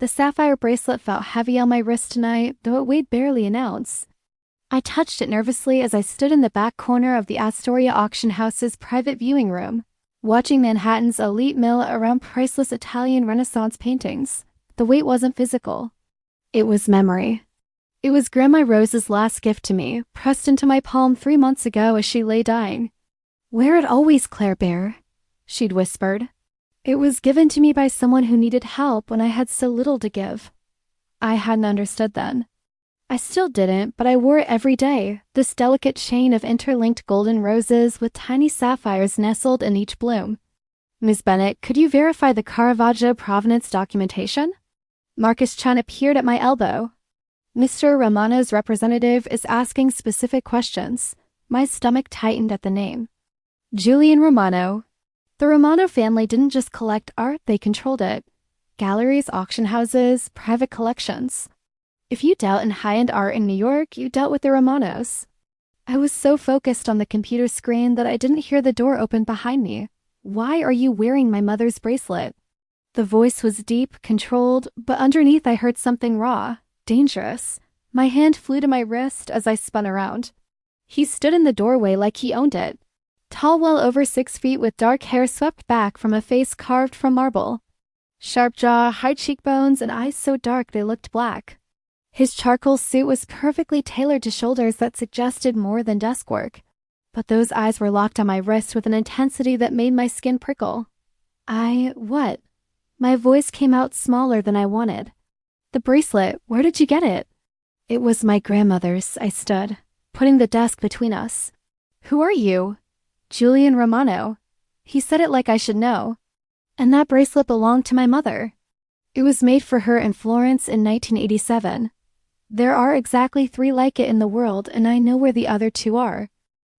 The sapphire bracelet felt heavy on my wrist tonight, though it weighed barely an ounce. I touched it nervously as I stood in the back corner of the Astoria Auction House's private viewing room, watching Manhattan's elite mill around priceless Italian Renaissance paintings. The weight wasn't physical. It was memory. It was Grandma Rose's last gift to me, pressed into my palm 3 months ago as she lay dying. "Wear it always, Claire Bear," she'd whispered. It was given to me by someone who needed help when I had so little to give. I hadn't understood then. I still didn't, but I wore it every day, this delicate chain of interlinked golden roses with tiny sapphires nestled in each bloom. "Miss Bennett, could you verify the Caravaggio provenance documentation?" Marcus Chun appeared at my elbow. "Mr. Romano's representative is asking specific questions." My stomach tightened at the name. Julian Romano. The Romano family didn't just collect art, they controlled it. Galleries, auction houses, private collections. If you dealt in high-end art in New York, you dealt with the Romanos. I was so focused on the computer screen that I didn't hear the door open behind me. "Why are you wearing my mother's bracelet?" The voice was deep, controlled, but underneath I heard something raw, dangerous. My hand flew to my wrist as I spun around. He stood in the doorway like he owned it. Tall, well over 6 feet with dark hair swept back from a face carved from marble. Sharp jaw, high cheekbones, and eyes so dark they looked black. His charcoal suit was perfectly tailored to shoulders that suggested more than desk work. But those eyes were locked on my wrist with an intensity that made my skin prickle. What? My voice came out smaller than I wanted. "The bracelet, where did you get it?" "It was my grandmother's," I stood, putting the desk between us. "Who are you?" "Julian Romano." He said it like I should know. "And that bracelet belonged to my mother. It was made for her in Florence in 1987. There are exactly 3 like it in the world, and I know where the other 2 are.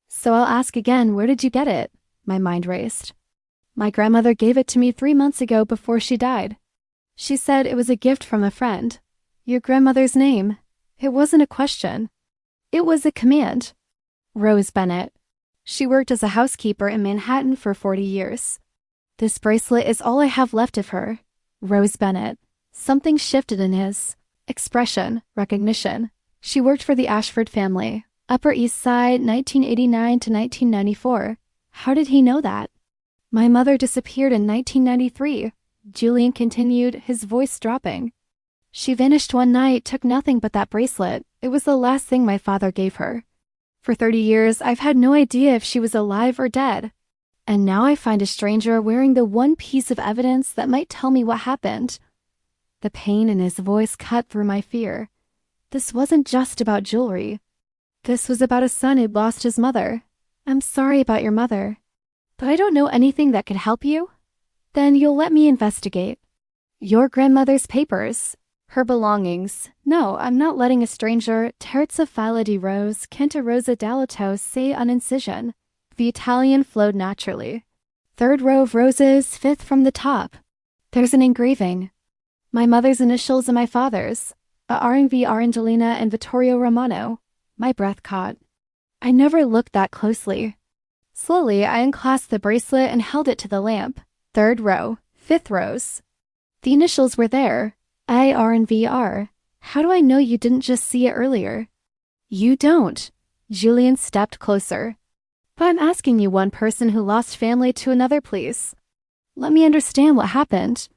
So I'll ask again, where did you get it?" My mind raced. "My grandmother gave it to me 3 months ago before she died. She said it was a gift from a friend." "Your grandmother's name?" It wasn't a question. It was a command. "Rose Bennett. She worked as a housekeeper in Manhattan for 40 years. This bracelet is all I have left of her. Rose Bennett." Something shifted in his expression, recognition. "She worked for the Ashford family. Upper East Side, 1989 to 1994. How did he know that?" "My mother disappeared in 1993. Julian continued, his voice dropping. "She vanished one night, took nothing but that bracelet. It was the last thing my father gave her. For 30 years, I've had no idea if she was alive or dead. And now I find a stranger wearing the one piece of evidence that might tell me what happened." The pain in his voice cut through my fear. This wasn't just about jewelry. This was about a son who'd lost his mother. "I'm sorry about your mother. But I don't know anything that could help you?" "Then you'll let me investigate." "Your grandmother's papers. Her belongings. No, I'm not letting a stranger, Terza Fila di Rose, Canta Rosa d'Alato, say on incision." The Italian flowed naturally. "3rd row of roses, 5th from the top. There's an engraving. My mother's initials and my father's. A R&V Angelina and Vittorio Romano." My breath caught. I never looked that closely. Slowly, I unclasped the bracelet and held it to the lamp. 3rd row, 5th rows. The initials were there. ARNVR. How do I know you didn't just see it earlier? "You don't." Julian stepped closer. "But I'm asking you, one person who lost family to another, please. Let me understand what happened.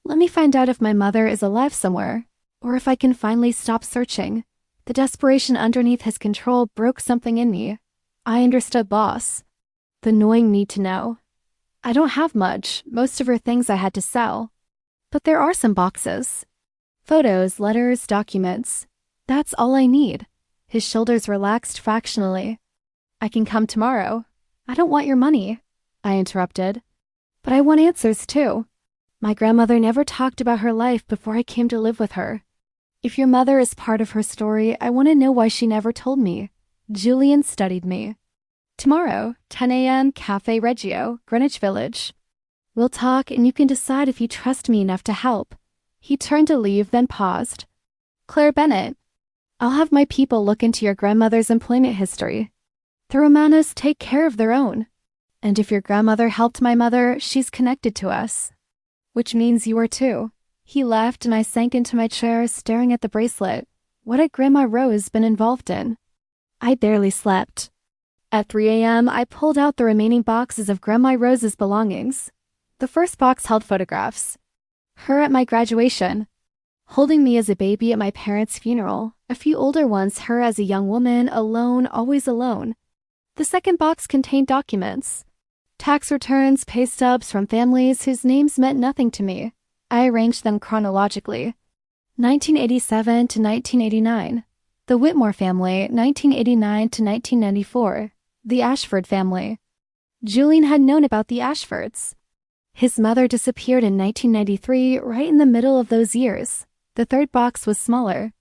Let me find out if my mother is alive somewhere, or if I can finally stop searching." The desperation underneath his control broke something in me. I understood loss. The gnawing need to know. "I don't have much. Most of her things I had to sell. But there are some boxes. Photos, letters, documents. That's all I need." His shoulders relaxed fractionally. "I can come tomorrow." "I don't want your money," I interrupted. "But I want answers too. My grandmother never talked about her life before I came to live with her. If your mother is part of her story, I want to know why she never told me." Julian studied me. "Tomorrow, 10 a.m., Cafe Reggio, Greenwich Village. We'll talk and you can decide if you trust me enough to help." He turned to leave, then paused. "Claire Bennett, I'll have my people look into your grandmother's employment history. The Romanos take care of their own. And if your grandmother helped my mother, she's connected to us. Which means you are too. He left and I sank into my chair staring at the bracelet. What had Grandma Rose been involved in? I barely slept. At 3 a.m., I pulled out the remaining boxes of Grandma Rose's belongings. The first box held photographs. Her at my graduation, holding me as a baby at my parents' funeral. A few older ones, her as a young woman, alone, always alone. The second box contained documents. Tax returns, pay stubs from families whose names meant nothing to me. I arranged them chronologically. 1987 to 1989. The Whitmore family, 1989 to 1994. The Ashford family. Julian had known about the Ashfords. His mother disappeared in 1993, right in the middle of those years. The third box was smaller.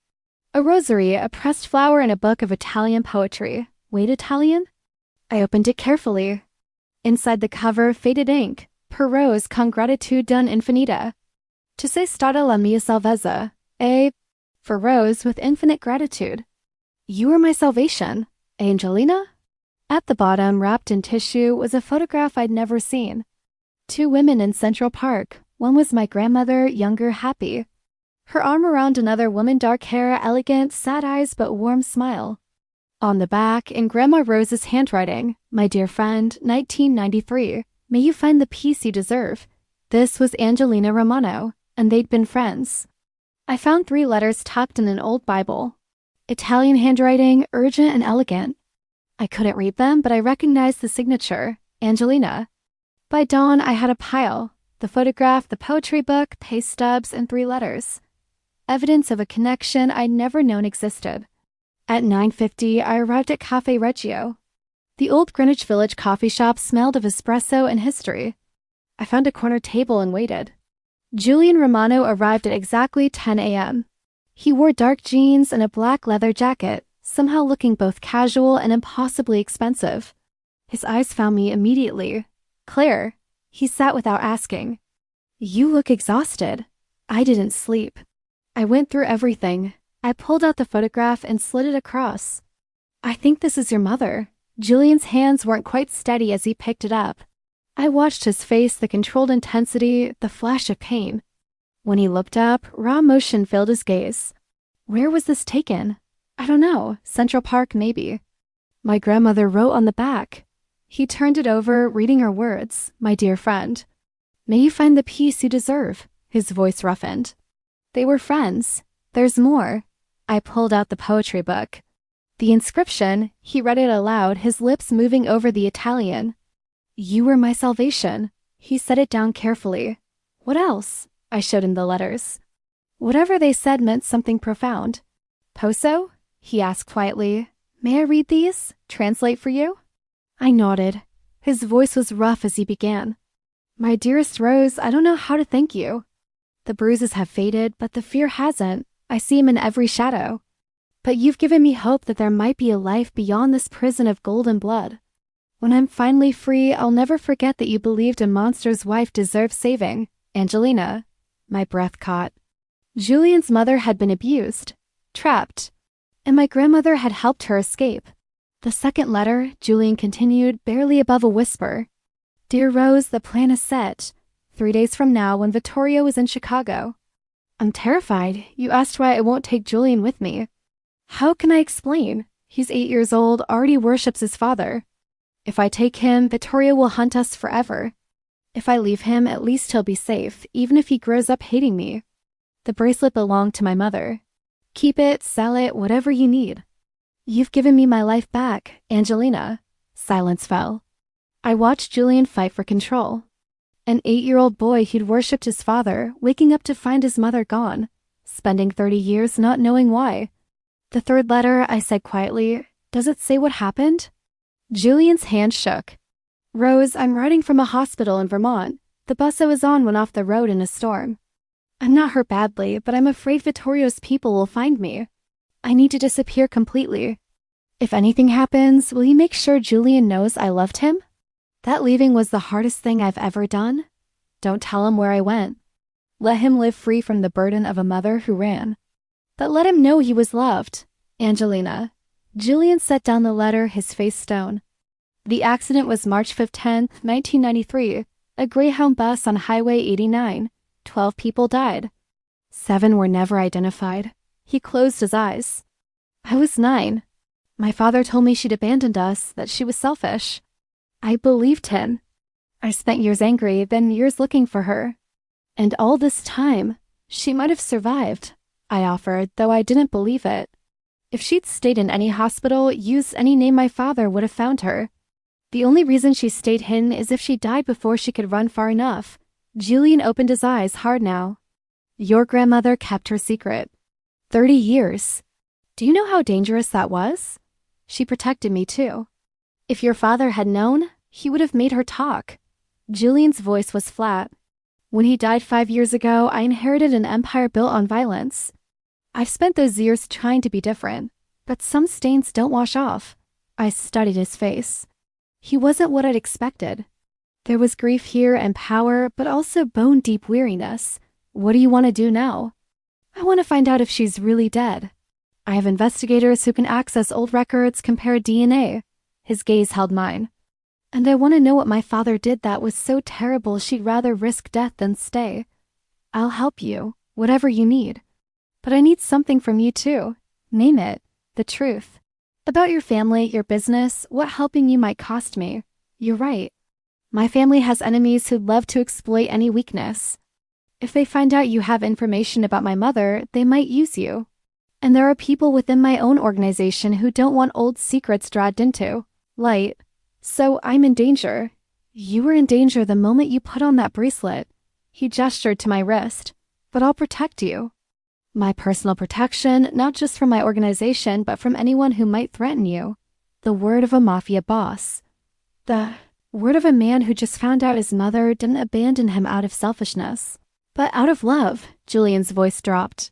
A rosary, a pressed flower, and a book of Italian poetry. Wait, Italian? I opened it carefully. Inside the cover, faded ink. Per rose con gratitudine infinita. To say stata la mia salvezza. For Rose with infinite gratitude. You are my salvation. Angelina? At the bottom, wrapped in tissue, was a photograph I'd never seen. 2 women in Central Park. One was my grandmother, younger, happy. Her arm around another woman, dark hair, elegant, sad eyes but warm smile. On the back, in Grandma Rose's handwriting, my dear friend, 1993, may you find the peace you deserve. This was Angelina Romano, and they'd been friends. I found 3 letters tucked in an old Bible. Italian handwriting, urgent and elegant. I couldn't read them, but I recognized the signature, Angelina. By dawn, I had a pile. The photograph, the poetry book, pay stubs, and 3 letters. Evidence of a connection I'd never known existed. At 9:50, I arrived at Cafe Reggio. The old Greenwich Village coffee shop smelled of espresso and history. I found a corner table and waited. Julian Romano arrived at exactly 10 a.m. He wore dark jeans and a black leather jacket, somehow looking both casual and impossibly expensive. His eyes found me immediately. Claire, he sat without asking. You look exhausted. I didn't sleep. I went through everything. I pulled out the photograph and slid it across. I think this is your mother. Julian's hands weren't quite steady as he picked it up. I watched his face, the controlled intensity, the flash of pain. When he looked up, raw emotion filled his gaze. Where was this taken? I don't know. Central Park, maybe. My grandmother wrote on the back. He turned it over, reading her words, my dear friend. May you find the peace you deserve. His voice roughened. They were friends. There's more. I pulled out the poetry book. The inscription, he read it aloud, his lips moving over the Italian. You were my salvation. He set it down carefully. What else? I showed him the letters. Whatever they said meant something profound. Poso? He asked quietly. May I read these? Translate for you? I nodded. His voice was rough as he began. My dearest Rose, I don't know how to thank you. The bruises have faded, but the fear hasn't. I see him in every shadow. But you've given me hope that there might be a life beyond this prison of gold and blood. When I'm finally free, I'll never forget that you believed a monster's wife deserved saving. Angelina. My breath caught. Julian's mother had been abused, trapped, and my grandmother had helped her escape. The second letter, Julian continued, barely above a whisper. Dear Rose, the plan is set. 3 days from now, when Vittorio is in Chicago. I'm terrified. You asked why I won't take Julian with me. How can I explain? He's 8 years old, already worships his father. If I take him, Vittorio will hunt us forever. If I leave him, at least he'll be safe, even if he grows up hating me. The bracelet belonged to my mother. Keep it, sell it, whatever you need. You've given me my life back, Angelina. Silence fell. I watched Julian fight for control. An 8-year-old boy who'd worshipped his father, waking up to find his mother gone, spending 30 years not knowing why. The third letter, I said quietly, does it say what happened? Julian's hand shook. Rose, I'm writing from a hospital in Vermont. The bus I was on went off the road in a storm. I'm not hurt badly, but I'm afraid Vittorio's people will find me. I need to disappear completely. If anything happens, will you make sure Julian knows I loved him? That leaving was the hardest thing I've ever done. Don't tell him where I went. Let him live free from the burden of a mother who ran. But let him know he was loved. Angelina. Julian set down the letter, his face stone. The accident was March 15th, 1993. A Greyhound bus on Highway 89. 12 people died. 7 were never identified. He closed his eyes. I was 9. My father told me she'd abandoned us, that she was selfish. I believed him. I spent years angry, then years looking for her. And all this time, she might have survived, I offered, though I didn't believe it. If she'd stayed in any hospital, used any name, my father would have found her. The only reason she stayed hidden is if she died before she could run far enough. Julian opened his eyes hard now. Your grandmother kept her secret. 30 years. Do you know how dangerous that was? She protected me too. If your father had known, he would have made her talk. Julian's voice was flat. When he died 5 years ago, I inherited an empire built on violence. I've spent those years trying to be different, but some stains don't wash off. I studied his face. He wasn't what I'd expected. There was grief here and power, but also bone-deep weariness. What do you want to do now? I want to find out if she's really dead. I have investigators who can access old records, compare DNA. His gaze held mine. And I want to know what my father did that was so terrible she'd rather risk death than stay. I'll help you, whatever you need. But I need something from you too. Name it. The truth. About your family, your business, what helping you might cost me. You're right. My family has enemies who'd love to exploit any weakness. If they find out you have information about my mother, they might use you. And there are people within my own organization who don't want old secrets dragged into light. So I'm in danger. You were in danger the moment you put on that bracelet. He gestured to my wrist. But I'll protect you. My personal protection, not just from my organization, but from anyone who might threaten you. The word of a mafia boss. The word of a man who just found out his mother didn't abandon him out of selfishness, but out of love. Julian's voice dropped.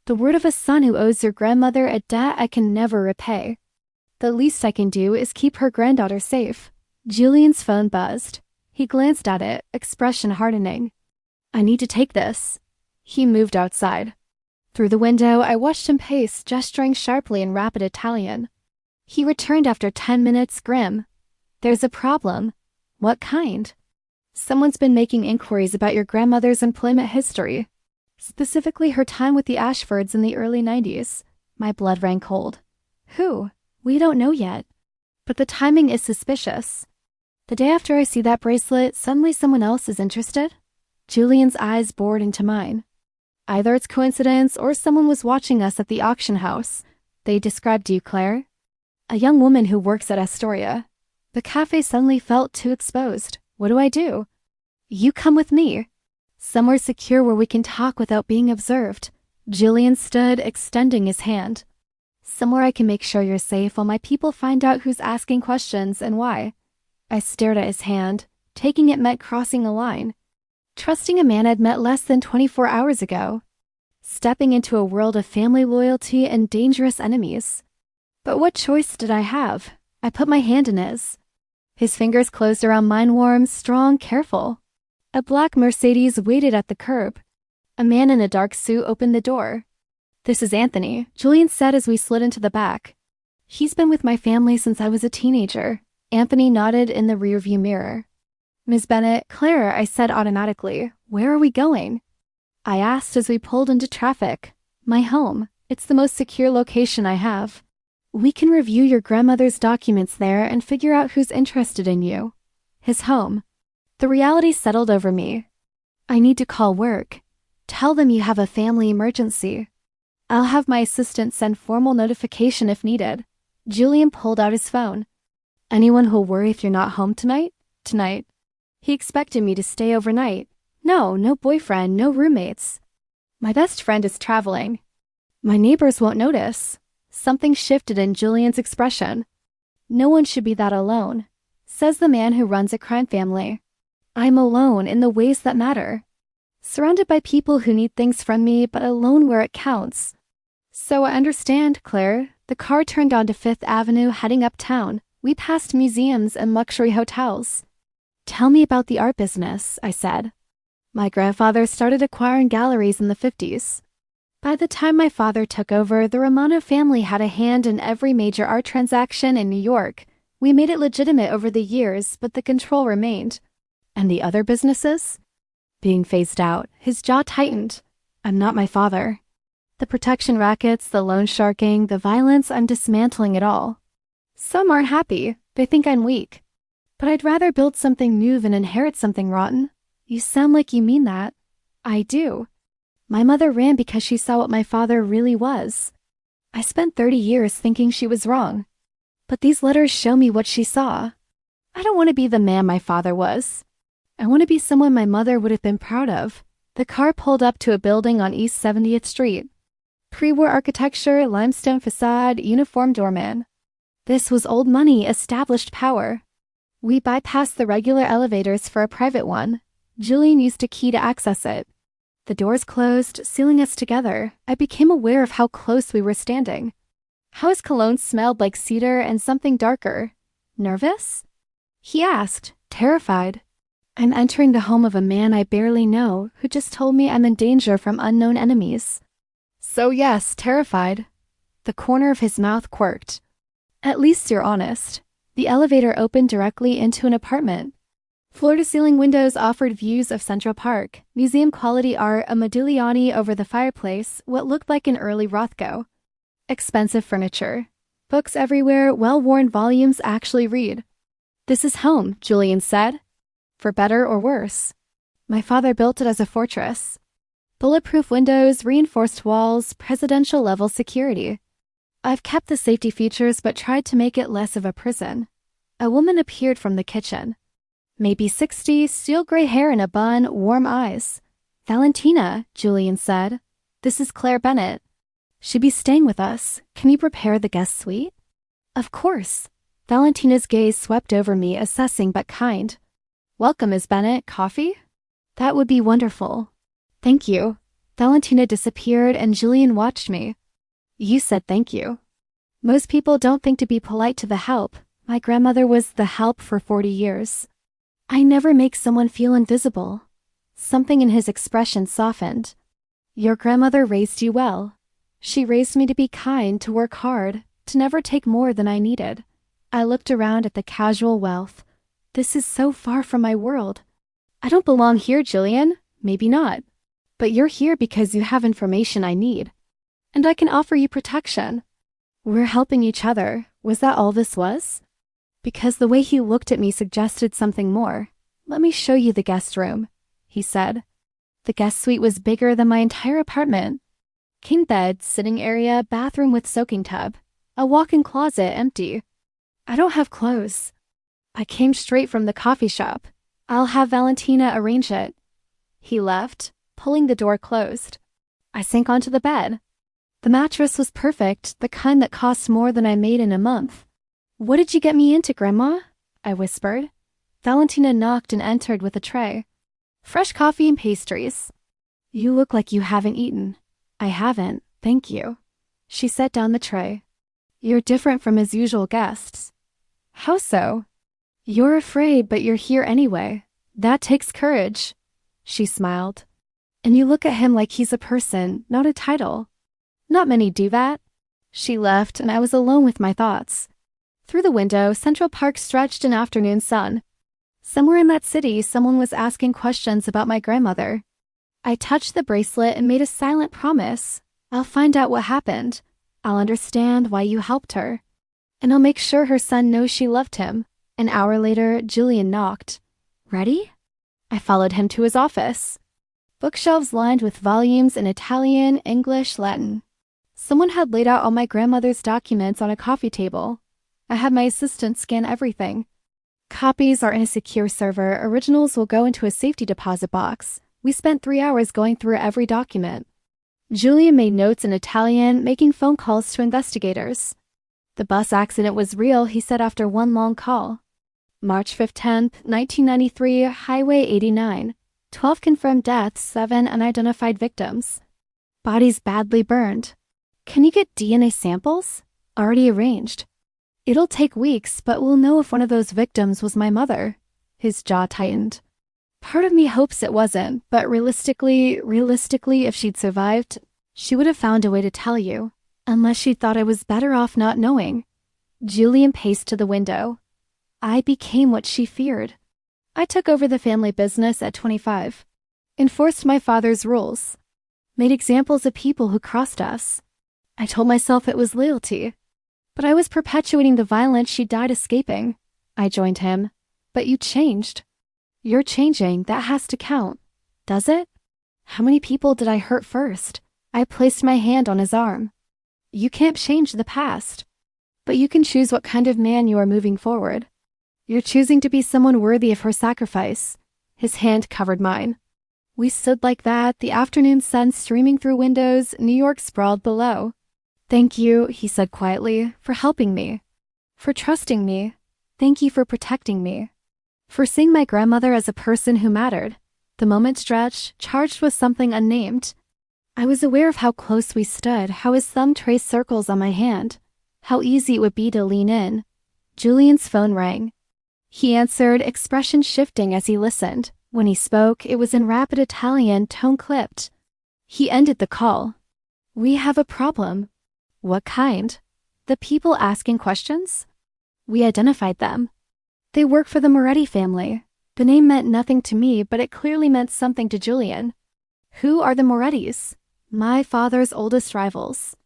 The word of a son who owes your grandmother a debt I can never repay. The least I can do is keep her granddaughter safe. Julian's phone buzzed. He glanced at it, expression hardening. I need to take this. He moved outside. Through the window, I watched him pace, gesturing sharply in rapid Italian. He returned after 10 minutes, grim. There's a problem. What kind? Someone's been making inquiries about your grandmother's employment history, specifically her time with the Ashfords in the early 90s. My blood ran cold. Who? We don't know yet. But the timing is suspicious. The day after I see that bracelet, suddenly someone else is interested? Julian's eyes bored into mine. Either it's coincidence or someone was watching us at the auction house. They described you, Claire. A young woman who works at Astoria. The cafe suddenly felt too exposed. What do I do? You come with me. Somewhere secure where we can talk without being observed. Julian stood, extending his hand. Somewhere I can make sure you're safe while my people find out who's asking questions and why. I stared at his hand. Taking it meant crossing a line. Trusting a man I'd met less than 24 hours ago. Stepping into a world of family loyalty and dangerous enemies. But what choice did I have? I put my hand in his. His fingers closed around mine, warm, strong, careful. A black Mercedes waited at the curb. A man in a dark suit opened the door. This is Anthony, Julian said as we slid into the back. He's been with my family since I was a teenager. Anthony nodded in the rearview mirror. Ms. Bennett, Claire, I said automatically. Where are we going? I asked as we pulled into traffic. My home. It's the most secure location I have. We can review your grandmother's documents there and figure out who's interested in you. His home. The reality settled over me. I need to call work. Tell them you have a family emergency. I'll have my assistant send formal notification if needed. Julian pulled out his phone. Anyone who'll worry if you're not home tonight? Tonight. He expected me to stay overnight. No boyfriend, no roommates. My best friend is traveling. My neighbors won't notice. Something shifted in Julian's expression. No one should be that alone, says the man who runs a crime family. I'm alone in the ways that matter. Surrounded by people who need things from me, but alone where it counts. So I understand, Claire. The car turned onto Fifth Avenue heading uptown. We passed museums and luxury hotels. Tell me about the art business, I said. My grandfather started acquiring galleries in the 50s. By the time my father took over, the Romano family had a hand in every major art transaction in New York. We made it legitimate over the years, but the control remained. And the other businesses? Being phased out, his jaw tightened. I'm not my father. The protection rackets, the loan sharking, the violence, I'm dismantling it all. Some aren't happy. They think I'm weak. But I'd rather build something new than inherit something rotten. You sound like you mean that. I do. My mother ran because she saw what my father really was. I spent 30 years thinking she was wrong. But these letters show me what she saw. I don't want to be the man my father was. I want to be someone my mother would have been proud of. The car pulled up to a building on East 70th Street. Pre-war architecture, limestone facade, uniform doorman. This was old money, established power. We bypassed the regular elevators for a private one. Julian used a key to access it. The doors closed, sealing us together. I became aware of how close we were standing. How his cologne smelled like cedar and something darker. Nervous? He asked, terrified. I'm entering the home of a man I barely know, who just told me I'm in danger from unknown enemies. So yes, terrified. The corner of his mouth quirked. At least you're honest. The elevator opened directly into an apartment. Floor-to-ceiling windows offered views of Central Park, museum-quality art, a Modigliani over the fireplace, what looked like an early Rothko. Expensive furniture. Books everywhere, well-worn volumes actually read. This is home, Julian said. For better or worse. My father built it as a fortress. Bulletproof windows, reinforced walls, presidential-level security. I've kept the safety features but tried to make it less of a prison. A woman appeared from the kitchen. Maybe 60, steel gray hair in a bun, warm eyes. Valentina, Julian said. This is Claire Bennett. She'd be staying with us. Can you prepare the guest suite? Of course. Valentina's gaze swept over me, assessing but kind. Welcome, Miss Bennett. Coffee? That would be wonderful. Thank you. Valentina disappeared and Julian watched me. You said thank you. Most people don't think to be polite to the help. My grandmother was the help for 40 years. I never make someone feel invisible. Something in his expression softened. Your grandmother raised you well. She raised me to be kind, to work hard, to never take more than I needed. I looked around at the casual wealth. This is so far from my world. I don't belong here, Julian. Maybe not. But you're here because you have information I need. And I can offer you protection. We're helping each other. Was that all this was? Because the way he looked at me suggested something more. Let me show you the guest room, he said. The guest suite was bigger than my entire apartment. King bed, sitting area, bathroom with soaking tub. A walk-in closet empty. I don't have clothes. I came straight from the coffee shop. I'll have Valentina arrange it. He left, pulling the door closed. I sank onto the bed. The mattress was perfect, the kind that cost more than I made in a month. What did you get me into, Grandma? I whispered. Valentina knocked and entered with a tray. Fresh coffee and pastries. You look like you haven't eaten. I haven't, thank you. She set down the tray. You're different from his usual guests. How so? You're afraid, but you're here anyway. That takes courage. She smiled. And you look at him like he's a person, not a title. Not many do that. She left, and I was alone with my thoughts. Through the window, Central Park stretched in afternoon sun. Somewhere in that city, someone was asking questions about my grandmother. I touched the bracelet and made a silent promise. I'll find out what happened. I'll understand why you helped her. And I'll make sure her son knows she loved him. An hour later, Julian knocked. Ready? I followed him to his office. Bookshelves lined with volumes in Italian, English, Latin. Someone had laid out all my grandmother's documents on a coffee table. I had my assistant scan everything. Copies are in a secure server. Originals will go into a safety deposit box. We spent 3 hours going through every document. Julian made notes in Italian, making phone calls to investigators. The bus accident was real, he said after one long call. March 10th, 1993, Highway 89. 12 confirmed deaths, 7 unidentified victims. Bodies badly burned. Can you get DNA samples? Already arranged. It'll take weeks, but we'll know if one of those victims was my mother. His jaw tightened. Part of me hopes it wasn't, but realistically, if she'd survived, she would have found a way to tell you. Unless she thought I was better off not knowing. Julian paced to the window. I became what she feared. I took over the family business at 25. Enforced my father's rules. made examples of people who crossed us. I told myself it was loyalty, but I was perpetuating the violence she died escaping. I joined him. But you changed. You're changing. That has to count. Does it? How many people did I hurt first? I placed my hand on his arm. You can't change the past, but you can choose what kind of man you are moving forward. You're choosing to be someone worthy of her sacrifice. His hand covered mine. We stood like that, the afternoon sun streaming through windows, New York sprawled below. Thank you, he said quietly, for helping me. For trusting me. Thank you for protecting me. For seeing my grandmother as a person who mattered. The moment stretched, charged with something unnamed. I was aware of how close we stood, how his thumb traced circles on my hand, how easy it would be to lean in. Julian's phone rang. He answered, expression shifting as he listened. When he spoke, it was in rapid Italian, tone clipped. He ended the call. We have a problem. What kind? The people asking questions? We identified them. They work for the Moretti family. The name meant nothing to me, but it clearly meant something to Julian. Who are the Morettis? My father's oldest rivals.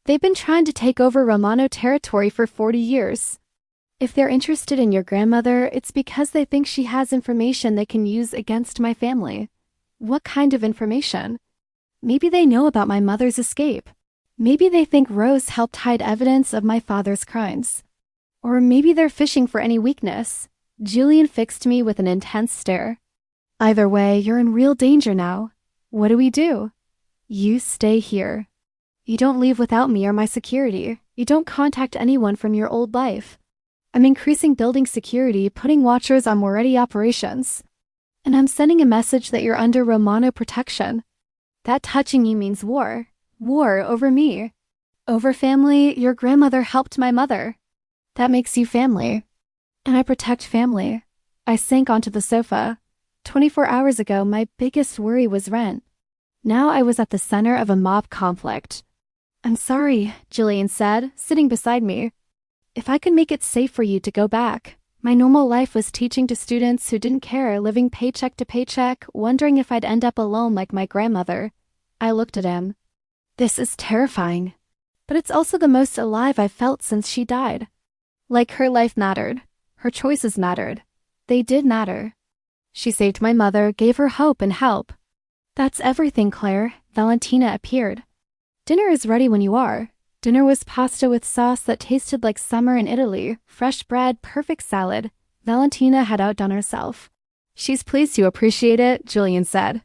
They've been trying to take over Romano territory for 40 years. If they're interested in your grandmother, it's because they think she has information they can use against my family. What kind of information? Maybe they know about my mother's escape. Maybe they think Rose helped hide evidence of my father's crimes. Or maybe they're fishing for any weakness. Julian fixed me with an intense stare. Either way, you're in real danger now. What do we do? You stay here. You don't leave without me or my security. You don't contact anyone from your old life. I'm increasing building security, putting watchers on Moretti operations. And I'm sending a message that you're under Romano protection. That touching you means war. War over me. Over family, your grandmother helped my mother. That makes you family. And I protect family. I sank onto the sofa. 24 hours ago, my biggest worry was rent. Now I was at the center of a mob conflict. I'm sorry, Julian said, sitting beside me. If I could make it safe for you to go back. My normal life was teaching to students who didn't care, living paycheck to paycheck, wondering if I'd end up alone like my grandmother. I looked at him. This is terrifying. But it's also the most alive I've felt since she died. Like her life mattered. Her choices mattered. They did matter. She saved my mother, gave her hope and help. That's everything, Claire. Valentina appeared. Dinner is ready when you are. Dinner was pasta with sauce that tasted like summer in Italy, fresh bread, perfect salad. Valentina had outdone herself. She's pleased you appreciate it, Julian said.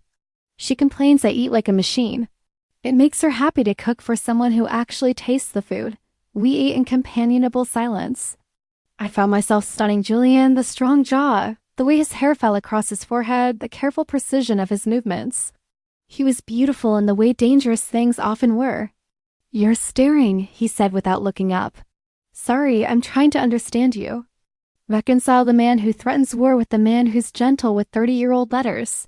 She complains I eat like a machine. It makes her happy to cook for someone who actually tastes the food. We ate in companionable silence. I found myself stunning Julian, the strong jaw, the way his hair fell across his forehead, the careful precision of his movements. He was beautiful in the way dangerous things often were. You're staring, he said without looking up. Sorry, I'm trying to understand you. Reconcile the man who threatens war with the man who's gentle with 30-year-old letters.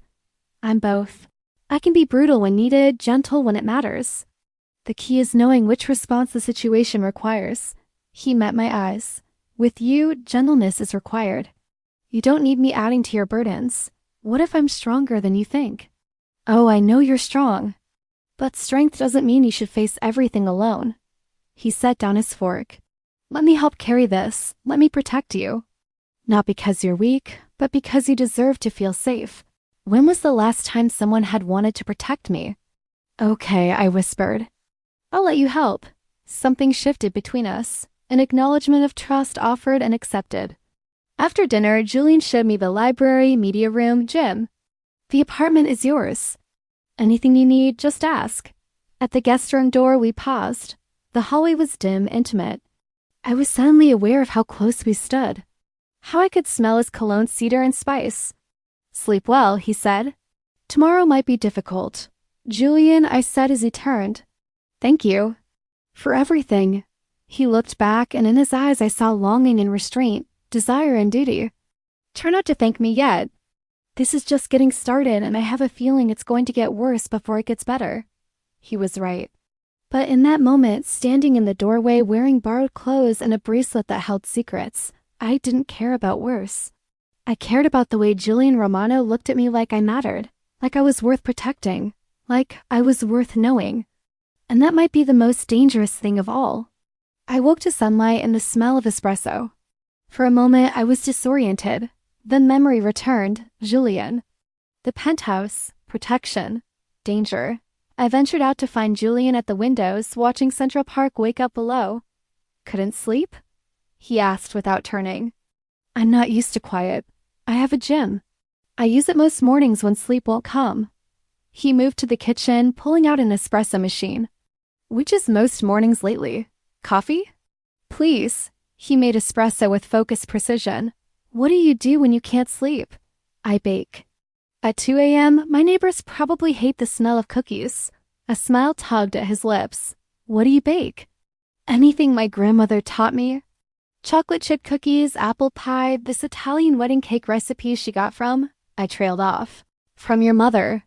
I'm both. I can be brutal when needed, gentle when it matters. The key is knowing which response the situation requires. He met my eyes. With you, gentleness is required. You don't need me adding to your burdens. What if I'm stronger than you think? Oh, I know you're strong. But strength doesn't mean you should face everything alone. He set down his fork. Let me help carry this. Let me protect you. Not because you're weak, but because you deserve to feel safe. When was the last time someone had wanted to protect me? Okay, I whispered. I'll let you help. Something shifted between us. An acknowledgement of trust offered and accepted. After dinner, Julian showed me the library, media room, gym. The apartment is yours. Anything you need, just ask. At the guest room door, we paused. The hallway was dim, intimate. I was suddenly aware of how close we stood. How I could smell his cologne cedar and spice. Sleep well, he said. Tomorrow might be difficult. Julian, I said as he turned. Thank you. For everything. He looked back, and in his eyes I saw longing and restraint, desire and duty. Try not to thank me yet. This is just getting started, and I have a feeling it's going to get worse before it gets better. He was right. But in that moment, standing in the doorway wearing borrowed clothes and a bracelet that held secrets, I didn't care about worse. I cared about the way Julian Romano looked at me like I mattered, like I was worth protecting, Like I was worth knowing. And that might be the most dangerous thing of all. I woke to sunlight and the smell of espresso. For a moment, I was disoriented. Then memory returned. Julian. The penthouse. Protection. Danger. I ventured out to find Julian at the windows, watching Central Park wake up below. Couldn't sleep? He asked without turning. I'm not used to quiet. I have a gym. I use it most mornings when sleep won't come. He moved to the kitchen, pulling out an espresso machine. Which is most mornings lately? Coffee? Please. He made espresso with focused precision. What do you do when you can't sleep? I bake. At 2 a.m., my neighbors probably hate the smell of cookies. A smile tugged at his lips. What do you bake? Anything my grandmother taught me. Chocolate chip cookies, apple pie, this Italian wedding cake recipe she got from. I trailed off. From your mother.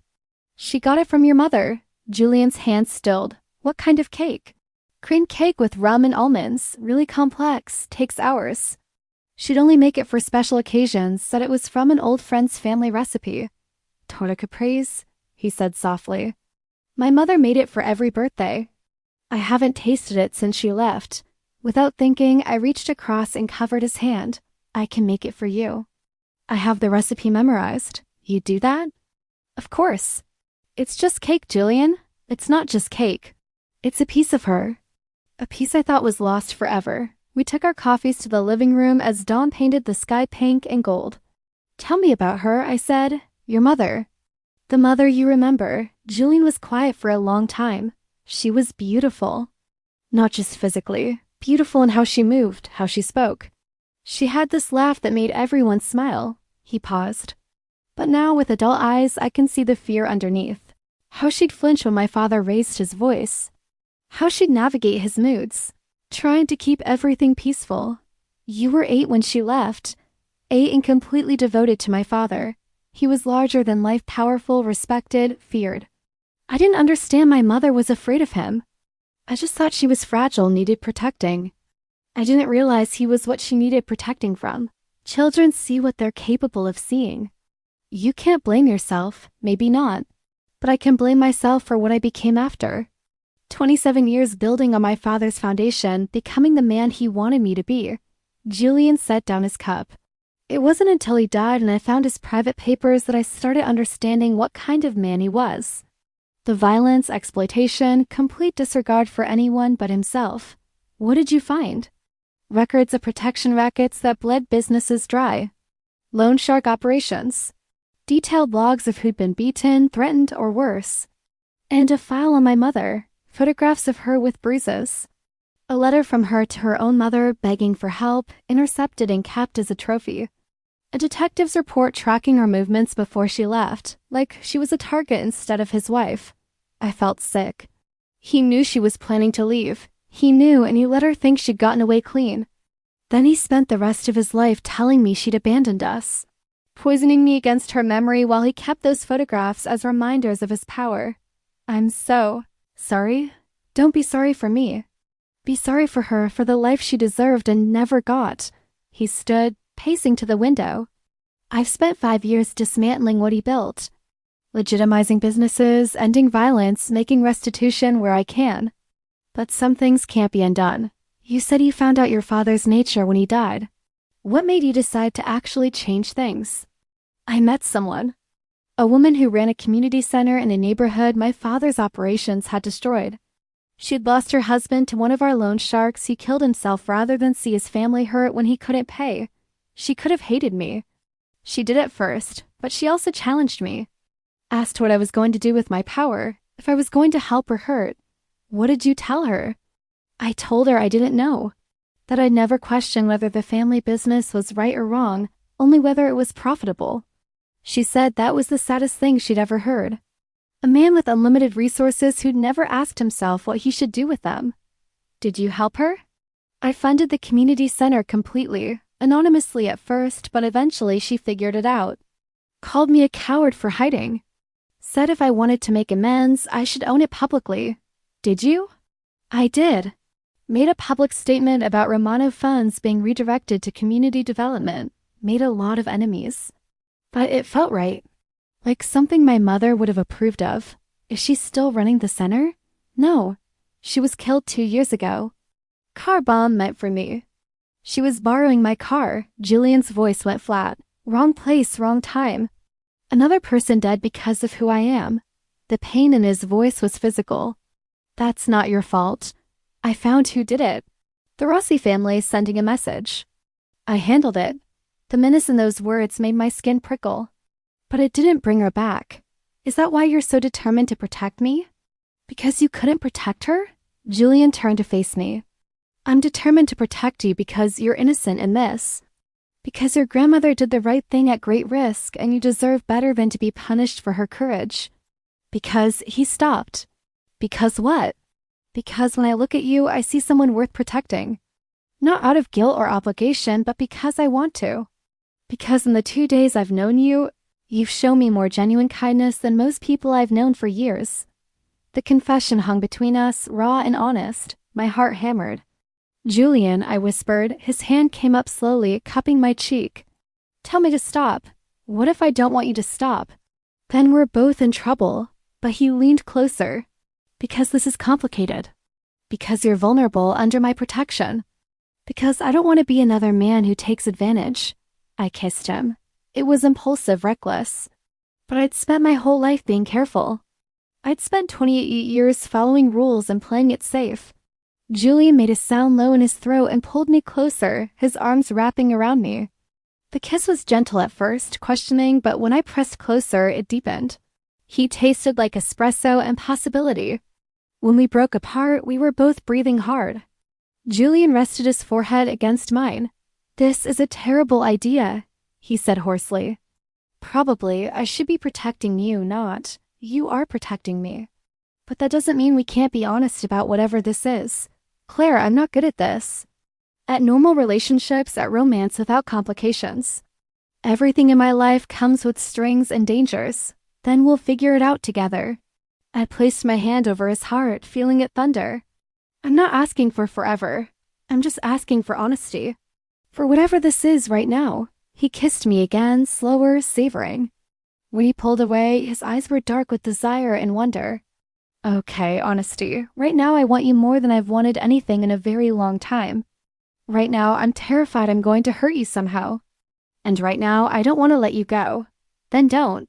She got it from your mother. Julian's hands stilled. What kind of cake? Cream cake with rum and almonds. Really complex. Takes hours. She'd only make it for special occasions. Said it was from an old friend's family recipe. Torta caprese, he said softly. My mother made it for every birthday. I haven't tasted it since she left. Without thinking, I reached across and covered his hand. I can make it for you. I have the recipe memorized. You do that? Of course. It's just cake, Julian. It's not just cake. It's a piece of her. A piece I thought was lost forever. We took our coffees to the living room as dawn painted the sky pink and gold. Tell me about her, I said. Your mother. The mother you remember. Julian was quiet for a long time. She was beautiful. Not just physically. Beautiful in how she moved, how she spoke. She had this laugh that made everyone smile. He paused. But now, with adult eyes, I can see the fear underneath. How she'd flinch when my father raised his voice. How she'd navigate his moods. Trying to keep everything peaceful. You were 8 when she left. 8 and completely devoted to my father. He was larger than life, powerful, respected, feared. I didn't understand my mother was afraid of him. I just thought she was fragile, needed protecting. I didn't realize he was what she needed protecting from. Children see what they're capable of seeing. You can't blame yourself, maybe not. But I can blame myself for what I became after. 27 years building on my father's foundation, becoming the man he wanted me to be. Julian set down his cup. It wasn't until he died and I found his private papers that I started understanding what kind of man he was. The violence, exploitation, complete disregard for anyone but himself. What did you find? Records of protection rackets that bled businesses dry. Loan shark operations. Detailed logs of who'd been beaten, threatened, or worse. And a file on my mother. Photographs of her with bruises. A letter from her to her own mother begging for help, intercepted and kept as a trophy. A detective's report tracking her movements before she left, like she was a target instead of his wife. I felt sick. He knew she was planning to leave. He knew, and he let her think she'd gotten away clean. Then he spent the rest of his life telling me she'd abandoned us, poisoning me against her memory while he kept those photographs as reminders of his power. I'm so sorry. Don't be sorry for me. Be sorry for her, for the life she deserved and never got. He stood, pacing to the window. I've spent 5 years dismantling what he built. Legitimizing businesses, ending violence, making restitution where I can. But some things can't be undone. You said you found out your father's nature when he died. What made you decide to actually change things? I met someone. A woman who ran a community center in a neighborhood my father's operations had destroyed. She'd lost her husband to one of our loan sharks. He killed himself rather than see his family hurt when he couldn't pay. She could have hated me. She did at first, but she also challenged me. Asked what I was going to do with my power, if I was going to help or hurt. What did you tell her? I told her I didn't know. That I'd never question whether the family business was right or wrong, only whether it was profitable. She said that was the saddest thing she'd ever heard. A man with unlimited resources who'd never asked himself what he should do with them. Did you help her? I funded the community center completely, anonymously at first, but eventually she figured it out. Called me a coward for hiding. Said if I wanted to make amends, I should own it publicly. Did you? I did. Made a public statement about Romano funds being redirected to community development. Made a lot of enemies. But it felt right. Like something my mother would have approved of. Is she still running the center? No. She was killed 2 years ago. Car bomb meant for me. She was borrowing my car. Julian's voice went flat. Wrong place, wrong time. Another person dead because of who I am. The pain in his voice was physical. That's not your fault. I found who did it. The Rossi family sending a message. I handled it. The menace in those words made my skin prickle. But it didn't bring her back. Is that why you're so determined to protect me? Because you couldn't protect her? Julian turned to face me. I'm determined to protect you because you're innocent in this. Because your grandmother did the right thing at great risk and you deserve better than to be punished for her courage. Because he stopped. Because what? Because when I look at you, I see someone worth protecting. Not out of guilt or obligation, but because I want to. Because in the 2 days I've known you, you've shown me more genuine kindness than most people I've known for years. The confession hung between us, raw and honest. My heart hammered. Julian, I whispered. His hand came up slowly, cupping my cheek. Tell me to stop. What if I don't want you to stop? Then we're both in trouble. But he leaned closer. Because this is complicated. Because you're vulnerable under my protection. Because I don't want to be another man who takes advantage. I kissed him. It was impulsive, reckless. But I'd spent my whole life being careful. I'd spent 28 years following rules and playing it safe. Julian made a sound low in his throat and pulled me closer, his arms wrapping around me. The kiss was gentle at first, questioning, but when I pressed closer, it deepened. He tasted like espresso and possibility. When we broke apart, we were both breathing hard. Julian rested his forehead against mine. This is a terrible idea, he said hoarsely. Probably, I should be protecting you, not. You are protecting me. But that doesn't mean we can't be honest about whatever this is. Claire, I'm not good at this. At normal relationships, at romance without complications. Everything in my life comes with strings and dangers. Then we'll figure it out together. I placed my hand over his heart, feeling it thunder. I'm not asking for forever. I'm just asking for honesty. For whatever this is right now. He kissed me again, slower, savoring. When he pulled away, his eyes were dark with desire and wonder. Okay, honesty. Right now I want you more than I've wanted anything in a very long time. Right now I'm terrified I'm going to hurt you somehow. And right now I don't want to let you go. Then don't.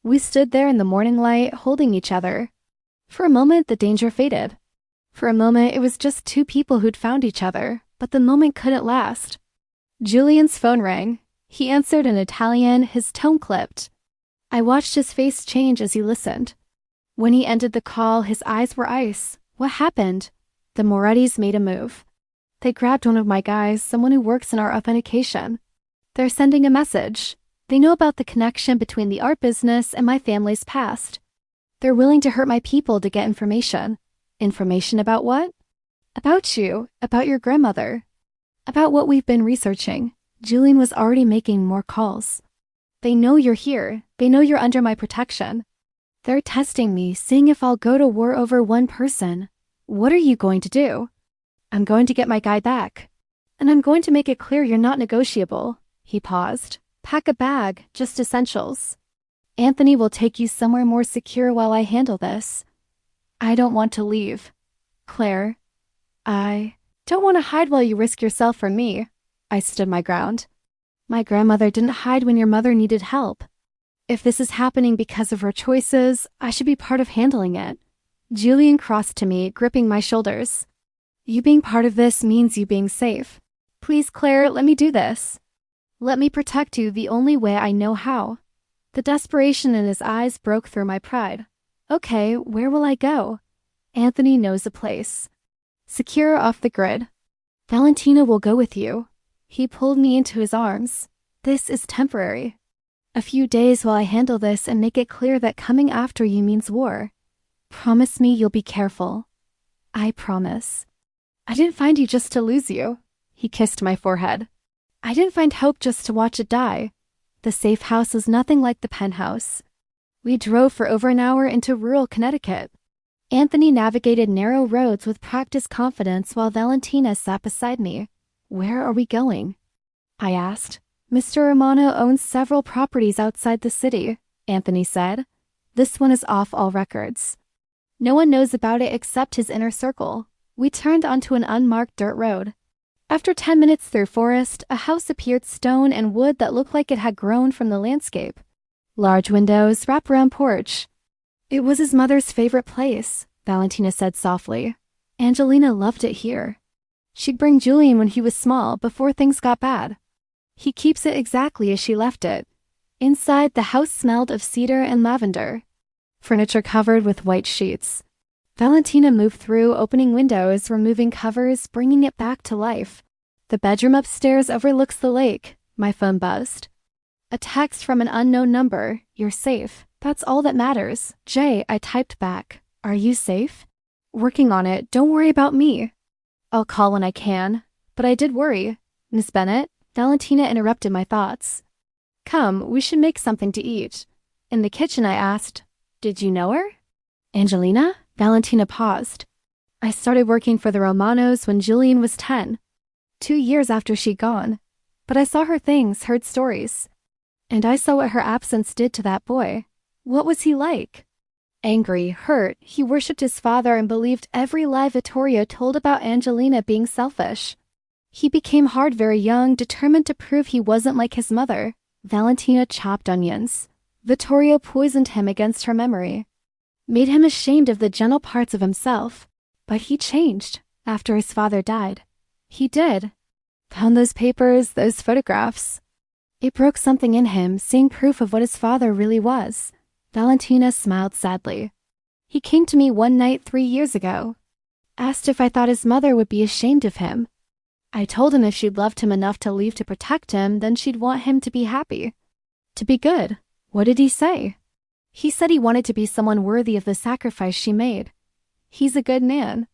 We stood there in the morning light, holding each other. For a moment the danger faded. For a moment it was just two people who'd found each other, but the moment couldn't last. Julian's phone rang. He answered in Italian, his tone clipped. I watched his face change as he listened. When he ended the call, his eyes were ice. What happened? The Morettis made a move. They grabbed one of my guys, someone who works in our authentication. They're sending a message. They know about the connection between the art business and my family's past. They're willing to hurt my people to get information. Information about what? About you, about your grandmother. About what we've been researching. Julian was already making more calls. They know you're here. They know you're under my protection. They're testing me, seeing if I'll go to war over one person. What are you going to do? I'm going to get my guy back. And I'm going to make it clear you're not negotiable. He paused. Pack a bag, just essentials. Anthony will take you somewhere more secure while I handle this. I don't want to leave. Claire, I don't want to hide while you risk yourself for me. I stood my ground. My grandmother didn't hide when your mother needed help. If this is happening because of her choices, I should be part of handling it. Julian crossed to me, gripping my shoulders. You being part of this means you being safe. Please, Claire, let me do this. Let me protect you the only way I know how. The desperation in his eyes broke through my pride. Okay, where will I go? Anthony knows a place. Secure off the grid. Valentina will go with you. He pulled me into his arms. This is temporary. A few days while I handle this and make it clear that coming after you means war. Promise me you'll be careful. I promise. I didn't find you just to lose you. He kissed my forehead. I didn't find hope just to watch it die. The safe house was nothing like the penthouse. We drove for over an hour into rural Connecticut. Anthony navigated narrow roads with practiced confidence while Valentina sat beside me. Where are we going? I asked. Mr. Romano owns several properties outside the city, Anthony said. This one is off all records. No one knows about it except his inner circle. We turned onto an unmarked dirt road. After 10 minutes through forest, a house appeared, stone and wood that looked like it had grown from the landscape. Large windows, wraparound porch. It was his mother's favorite place, Valentina said softly. Angelina loved it here. She'd bring Julian when he was small, before things got bad. He keeps it exactly as she left it. Inside, the house smelled of cedar and lavender. Furniture covered with white sheets. Valentina moved through, opening windows, removing covers, bringing it back to life. The bedroom upstairs overlooks the lake. My phone buzzed. A text from an unknown number. You're safe. That's all that matters. Jay, I typed back. Are you safe? Working on it. Don't worry about me. I'll call when I can. But I did worry. Miss Bennett? Valentina interrupted my thoughts. Come, we should make something to eat. In the kitchen, I asked, did you know her? Angelina? Valentina paused. I started working for the Romanos when Julian was 10. 2 years after she'd gone. But I saw her things, heard stories. And I saw what her absence did to that boy. What was he like? Angry, hurt, he worshipped his father and believed every lie Vittorio told about Angelina being selfish. He became hard very young, determined to prove he wasn't like his mother. Valentina chopped onions. Vittorio poisoned him against her memory. Made him ashamed of the gentle parts of himself. But he changed after his father died. He did. Found those papers, those photographs. It broke something in him, seeing proof of what his father really was. Valentina smiled sadly. He came to me one night 3 years ago. Asked if I thought his mother would be ashamed of him. I told him if she'd loved him enough to leave to protect him, then she'd want him to be happy. To be good. What did he say? He said he wanted to be someone worthy of the sacrifice she made. He's a good man.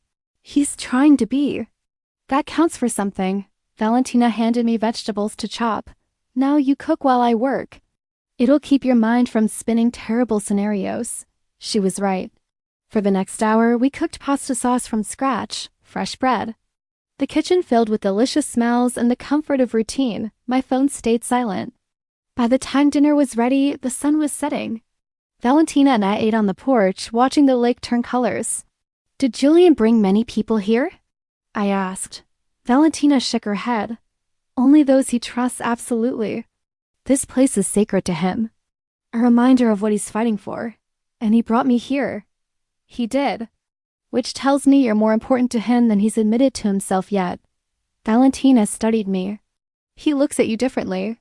He's trying to be. That counts for something. Valentina handed me vegetables to chop. Now you cook while I work. It'll keep your mind from spinning terrible scenarios. She was right. For the next hour, we cooked pasta sauce from scratch, fresh bread. The kitchen filled with delicious smells and the comfort of routine. My phone stayed silent. By the time dinner was ready, the sun was setting. Valentina and I ate on the porch, watching the lake turn colors. Did Julian bring many people here? I asked. Valentina shook her head. Only those he trusts absolutely. This place is sacred to him. A reminder of what he's fighting for. And he brought me here. He did. Which tells me you're more important to him than he's admitted to himself yet. Valentina studied me. He looks at you differently.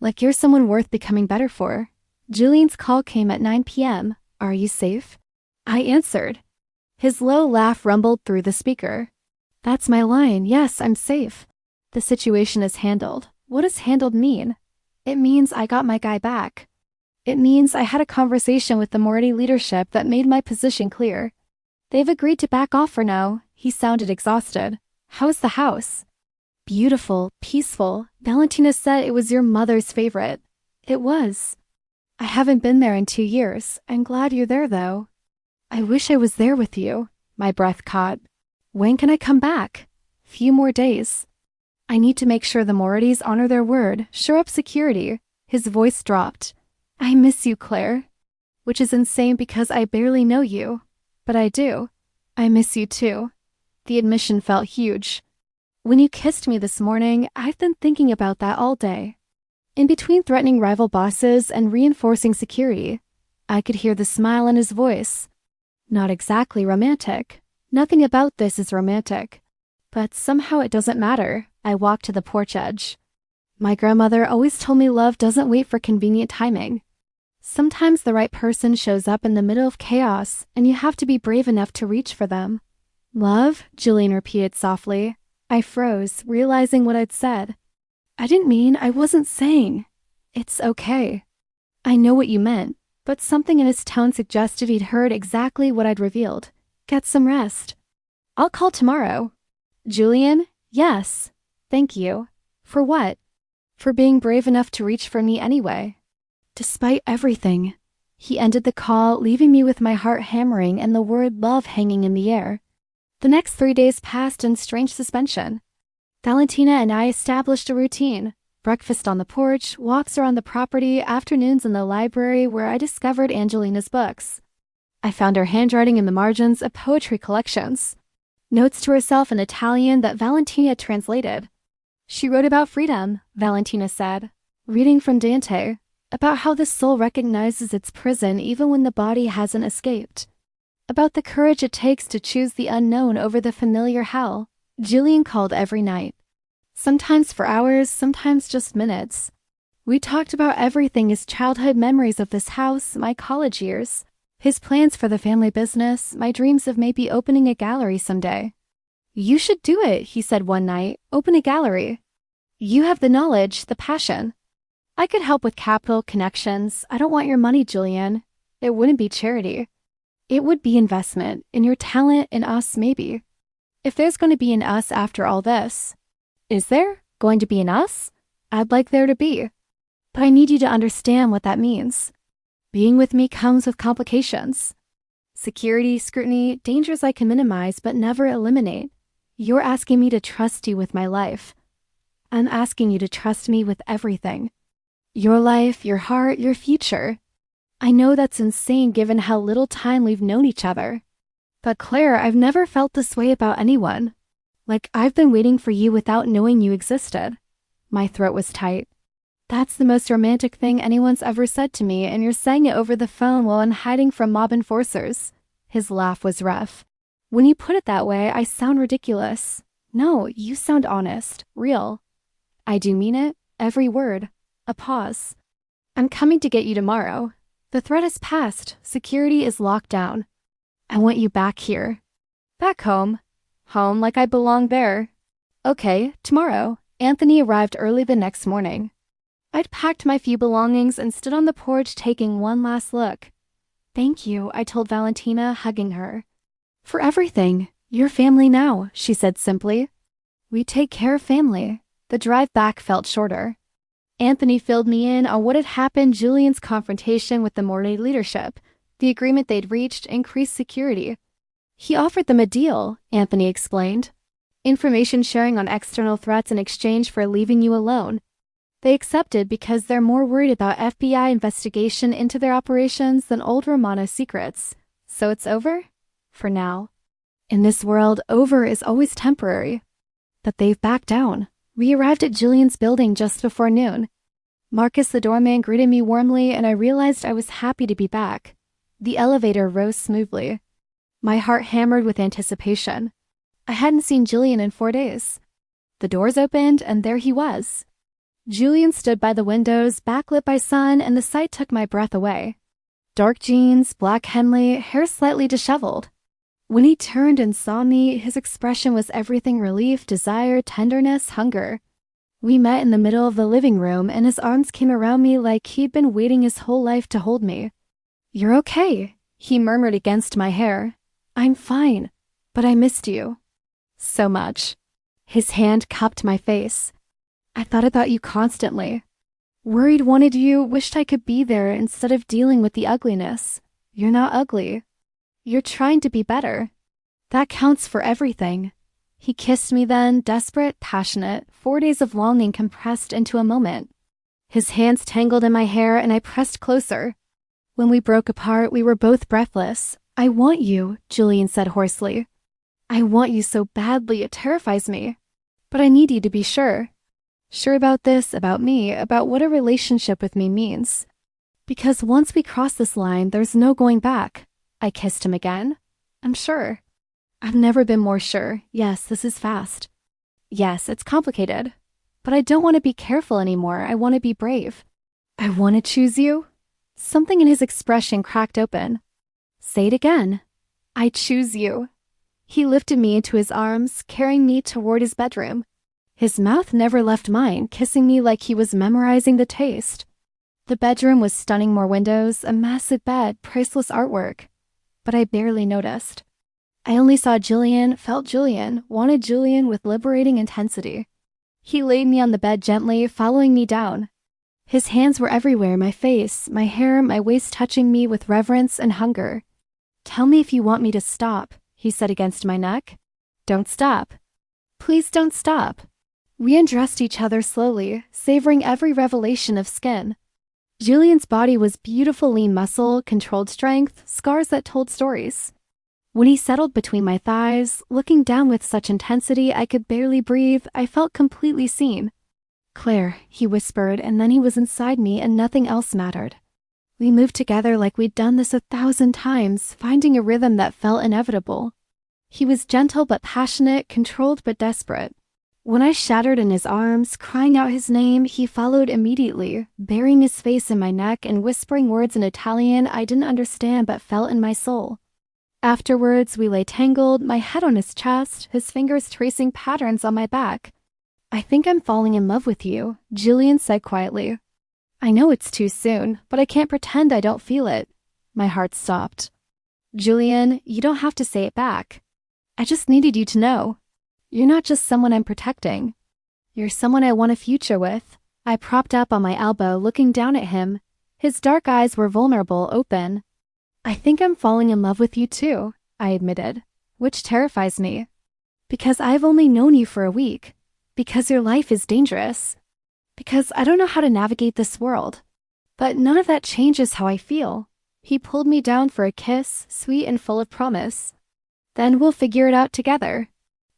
Like you're someone worth becoming better for. Julian's call came at 9 p.m. Are you safe? I answered. His low laugh rumbled through the speaker. That's my line. Yes, I'm safe. The situation is handled. What does handled mean? It means I got my guy back. It means I had a conversation with the Moretti leadership that made my position clear. They've agreed to back off for now. He sounded exhausted. How's the house? Beautiful, peaceful. Valentina said it was your mother's favorite. It was. I haven't been there in 2 years. I'm glad you're there, though. I wish I was there with you. My breath caught. When can I come back? Few more days. I need to make sure the Morettis honor their word, shore up security. His voice dropped. I miss you, Claire. Which is insane because I barely know you. But I do. I miss you too. The admission felt huge. When you kissed me this morning, I've been thinking about that all day. In between threatening rival bosses and reinforcing security, I could hear the smile in his voice. Not exactly romantic. Nothing about this is romantic. But somehow it doesn't matter. I walked to the porch edge. My grandmother always told me love doesn't wait for convenient timing. Sometimes the right person shows up in the middle of chaos, and you have to be brave enough to reach for them. Love? Julian repeated softly. I froze, realizing what I'd said. I didn't mean I wasn't saying. It's okay. I know what you meant, but something in his tone suggested he'd heard exactly what I'd revealed. Get some rest. I'll call tomorrow. Julian? Yes. Thank you. For what? For being brave enough to reach for me anyway. Despite everything. He ended the call, leaving me with my heart hammering and the word love hanging in the air. The next 3 days passed in strange suspension. Valentina and I established a routine. Breakfast on the porch, walks around the property, afternoons in the library where I discovered Angelina's books. I found her handwriting in the margins of poetry collections. Notes to herself in Italian that Valentina translated. She wrote about freedom, Valentina said, reading from Dante, about how the soul recognizes its prison even when the body hasn't escaped. About the courage it takes to choose the unknown over the familiar hell. Julian called every night. Sometimes for hours, sometimes just minutes. We talked about everything: his childhood memories of this house, my college years, his plans for the family business, my dreams of maybe opening a gallery someday. You should do it, he said one night. Open a gallery. You have the knowledge, the passion. I could help with capital, connections. I don't want your money, Julian. It wouldn't be charity. It would be investment in your talent, in us, maybe. If there's going to be an us after all this. Is there going to be an us? I'd like there to be. But I need you to understand what that means. Being with me comes with complications. Security, scrutiny, dangers I can minimize but never eliminate. You're asking me to trust you with my life. I'm asking you to trust me with everything. Your life, your heart, your future. I know that's insane given how little time we've known each other. But Claire, I've never felt this way about anyone. Like I've been waiting for you without knowing you existed. My throat was tight. That's the most romantic thing anyone's ever said to me, and you're saying it over the phone while I'm hiding from mob enforcers. His laugh was rough. When you put it that way, I sound ridiculous. No, you sound honest, real. I do mean it, every word. A pause. I'm coming to get you tomorrow. The threat is past. Security is locked down. I want you back here. Back home. Home like I belong there. Okay, tomorrow. Anthony arrived early the next morning. I'd packed my few belongings and stood on the porch taking one last look. Thank you, I told Valentina, hugging her. For everything. You're family now, she said simply. We take care of family. The drive back felt shorter. Anthony filled me in on what had happened: Julian's confrontation with the Morley leadership, the agreement they'd reached, increased security. He offered them a deal, Anthony explained. Information sharing on external threats in exchange for leaving you alone. They accepted because they're more worried about FBI investigation into their operations than old Romano secrets. So it's over? For now. In this world, over is always temporary. But they've backed down. We arrived at Julian's building just before noon. Marcus the doorman greeted me warmly, and I realized I was happy to be back. The elevator rose smoothly. My heart hammered with anticipation. I hadn't seen Julian in 4 days. The doors opened, and there he was. Julian stood by the windows, backlit by sun, and the sight took my breath away. Dark jeans, black Henley, hair slightly disheveled. When he turned and saw me, his expression was everything: relief, desire, tenderness, hunger. We met in the middle of the living room, and his arms came around me like he'd been waiting his whole life to hold me. You're okay, he murmured against my hair. I'm fine, but I missed you. So much. His hand cupped my face. I thought about you constantly. Worried, wanted you, wished I could be there instead of dealing with the ugliness. You're not ugly. You're trying to be better. That counts for everything. He kissed me then, desperate, passionate, 4 days of longing compressed into a moment. His hands tangled in my hair, and I pressed closer. When we broke apart, we were both breathless. I want you, Julian said hoarsely. I want you so badly, it terrifies me. But I need you to be sure. Sure about this, about me, about what a relationship with me means. Because once we cross this line, there's no going back. I kissed him again. I'm sure. I've never been more sure. Yes, this is fast. Yes, it's complicated. But I don't want to be careful anymore. I want to be brave. I want to choose you. Something in his expression cracked open. Say it again. I choose you. He lifted me into his arms, carrying me toward his bedroom. His mouth never left mine, kissing me like he was memorizing the taste. The bedroom was stunning: more windows, a massive bed, priceless artwork. But I barely noticed. I only saw Julian, felt Julian, wanted Julian with liberating intensity. He laid me on the bed gently, following me down. His hands were everywhere: my face, my hair, my waist, touching me with reverence and hunger. Tell me if you want me to stop, he said against my neck. Don't stop. Please don't stop. We undressed each other slowly, savoring every revelation of skin. Julian's body was beautiful lean muscle, controlled strength, scars that told stories. When he settled between my thighs, looking down with such intensity I could barely breathe, I felt completely seen. "Claire," he whispered, and then he was inside me and nothing else mattered. We moved together like we'd done this 1,000 times, finding a rhythm that felt inevitable. He was gentle but passionate, controlled but desperate. When I shattered in his arms, crying out his name, he followed immediately, burying his face in my neck and whispering words in Italian I didn't understand but felt in my soul. Afterwards, we lay tangled, my head on his chest, his fingers tracing patterns on my back. "I think I'm falling in love with you," Julian said quietly. "I know it's too soon, but I can't pretend I don't feel it." My heart stopped. "Julian, you don't have to say it back. I just needed you to know. You're not just someone I'm protecting. You're someone I want a future with." I propped up on my elbow, looking down at him. His dark eyes were vulnerable, open. "I think I'm falling in love with you too," I admitted, which terrifies me. "Because I've only known you for a week. Because your life is dangerous. Because I don't know how to navigate this world. But none of that changes how I feel." He pulled me down for a kiss, sweet and full of promise. "Then we'll figure it out together."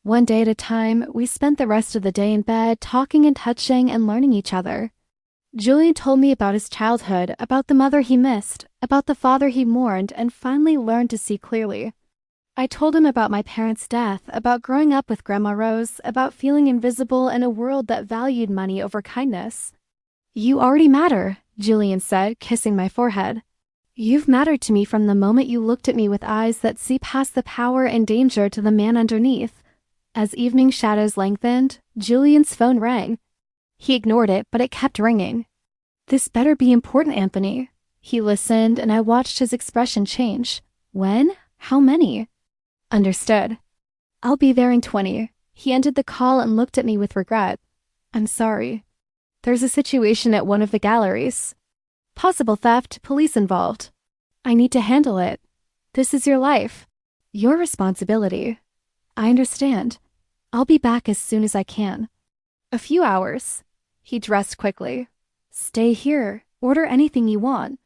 One day at a time, we spent the rest of the day in bed, talking and touching and learning each other. Julian told me about his childhood, about the mother he missed, about the father he mourned, and finally learned to see clearly. I told him about my parents' death, about growing up with Grandma Rose, about feeling invisible in a world that valued money over kindness. "You already matter," Julian said, kissing my forehead. "You've mattered to me from the moment you looked at me with eyes that see past the power and danger to the man underneath." As evening shadows lengthened, Julian's phone rang. He ignored it, but it kept ringing. "This better be important, Anthony." He listened, and I watched his expression change. "When? How many?" "Understood. I'll be there in 20. He ended the call and looked at me with regret. "I'm sorry. There's a situation at one of the galleries. Possible theft, police involved. I need to handle it. This is your life. Your responsibility. I understand. I'll be back as soon as I can." "A few hours." He dressed quickly. "Stay here. Order anything you want.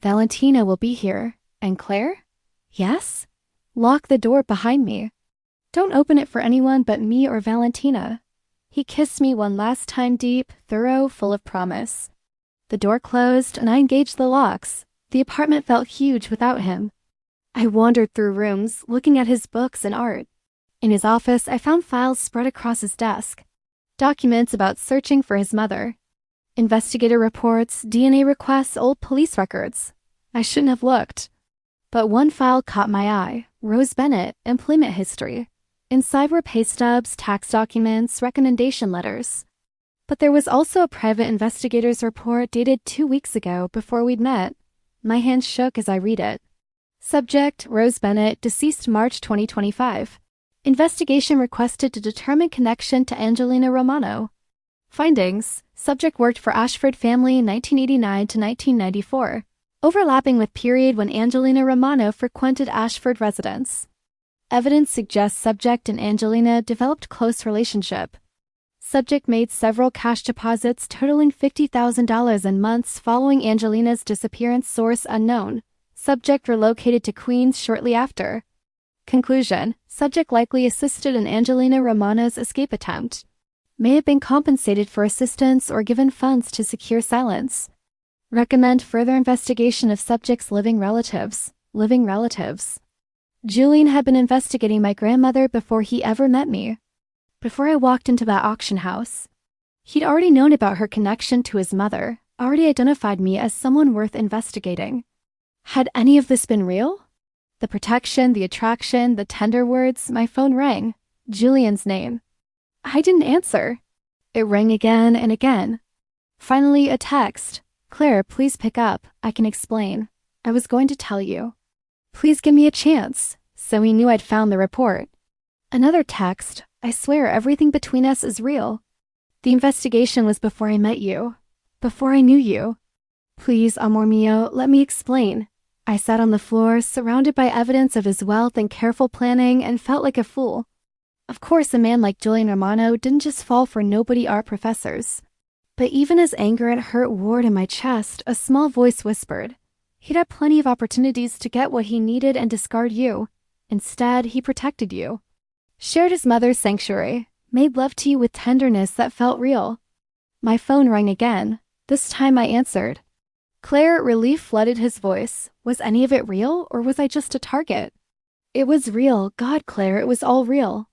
Valentina will be here. And Claire?" "Yes?" "Lock the door behind me. Don't open it for anyone but me or Valentina." He kissed me one last time, deep, thorough, full of promise. The door closed, and I engaged the locks. The apartment felt huge without him. I wandered through rooms, looking at his books and art. In his office, I found files spread across his desk. Documents about searching for his mother. Investigator reports, DNA requests, old police records. I shouldn't have looked. But one file caught my eye. Rose Bennett, employment history. Inside were pay stubs, tax documents, recommendation letters. But there was also a private investigator's report dated 2 weeks ago, before we'd met. My hands shook as I read it. Subject, Rose Bennett, deceased March 2025. Investigation requested to determine connection to Angelina Romano. Findings, subject worked for Ashford family 1989 to 1994, overlapping with period when Angelina Romano frequented Ashford residence. Evidence suggests subject and Angelina developed close relationship. Subject made several cash deposits totaling $50,000 in months following Angelina's disappearance, source unknown. Subject relocated to Queens shortly after. Conclusion, subject likely assisted in Angelina Romano's escape attempt. May have been compensated for assistance or given funds to secure silence. Recommend further investigation of subject's living relatives. Living relatives. Julian had been investigating my grandmother before he ever met me. Before I walked into that auction house. He'd already known about her connection to his mother, already identified me as someone worth investigating. Had any of this been real? The protection, the attraction, the tender words, my phone rang. Julian's name. I didn't answer. It rang again and again. Finally, a text. "Claire, please pick up. I can explain. I was going to tell you. Please give me a chance." So he knew I'd found the report. Another text. "I swear everything between us is real. The investigation was before I met you. Before I knew you. Please, amor mio, let me explain." I sat on the floor, surrounded by evidence of his wealth and careful planning, and felt like a fool. Of course, a man like Julian Romano didn't just fall for nobody art professors. But even as anger and hurt warred in my chest, a small voice whispered, he'd had plenty of opportunities to get what he needed and discard you. Instead, he protected you. Shared his mother's sanctuary, made love to you with tenderness that felt real. My phone rang again. This time I answered. Claire, relief flooded his voice. Was any of it real, or was I just a target? It was real. God, Claire, it was all real.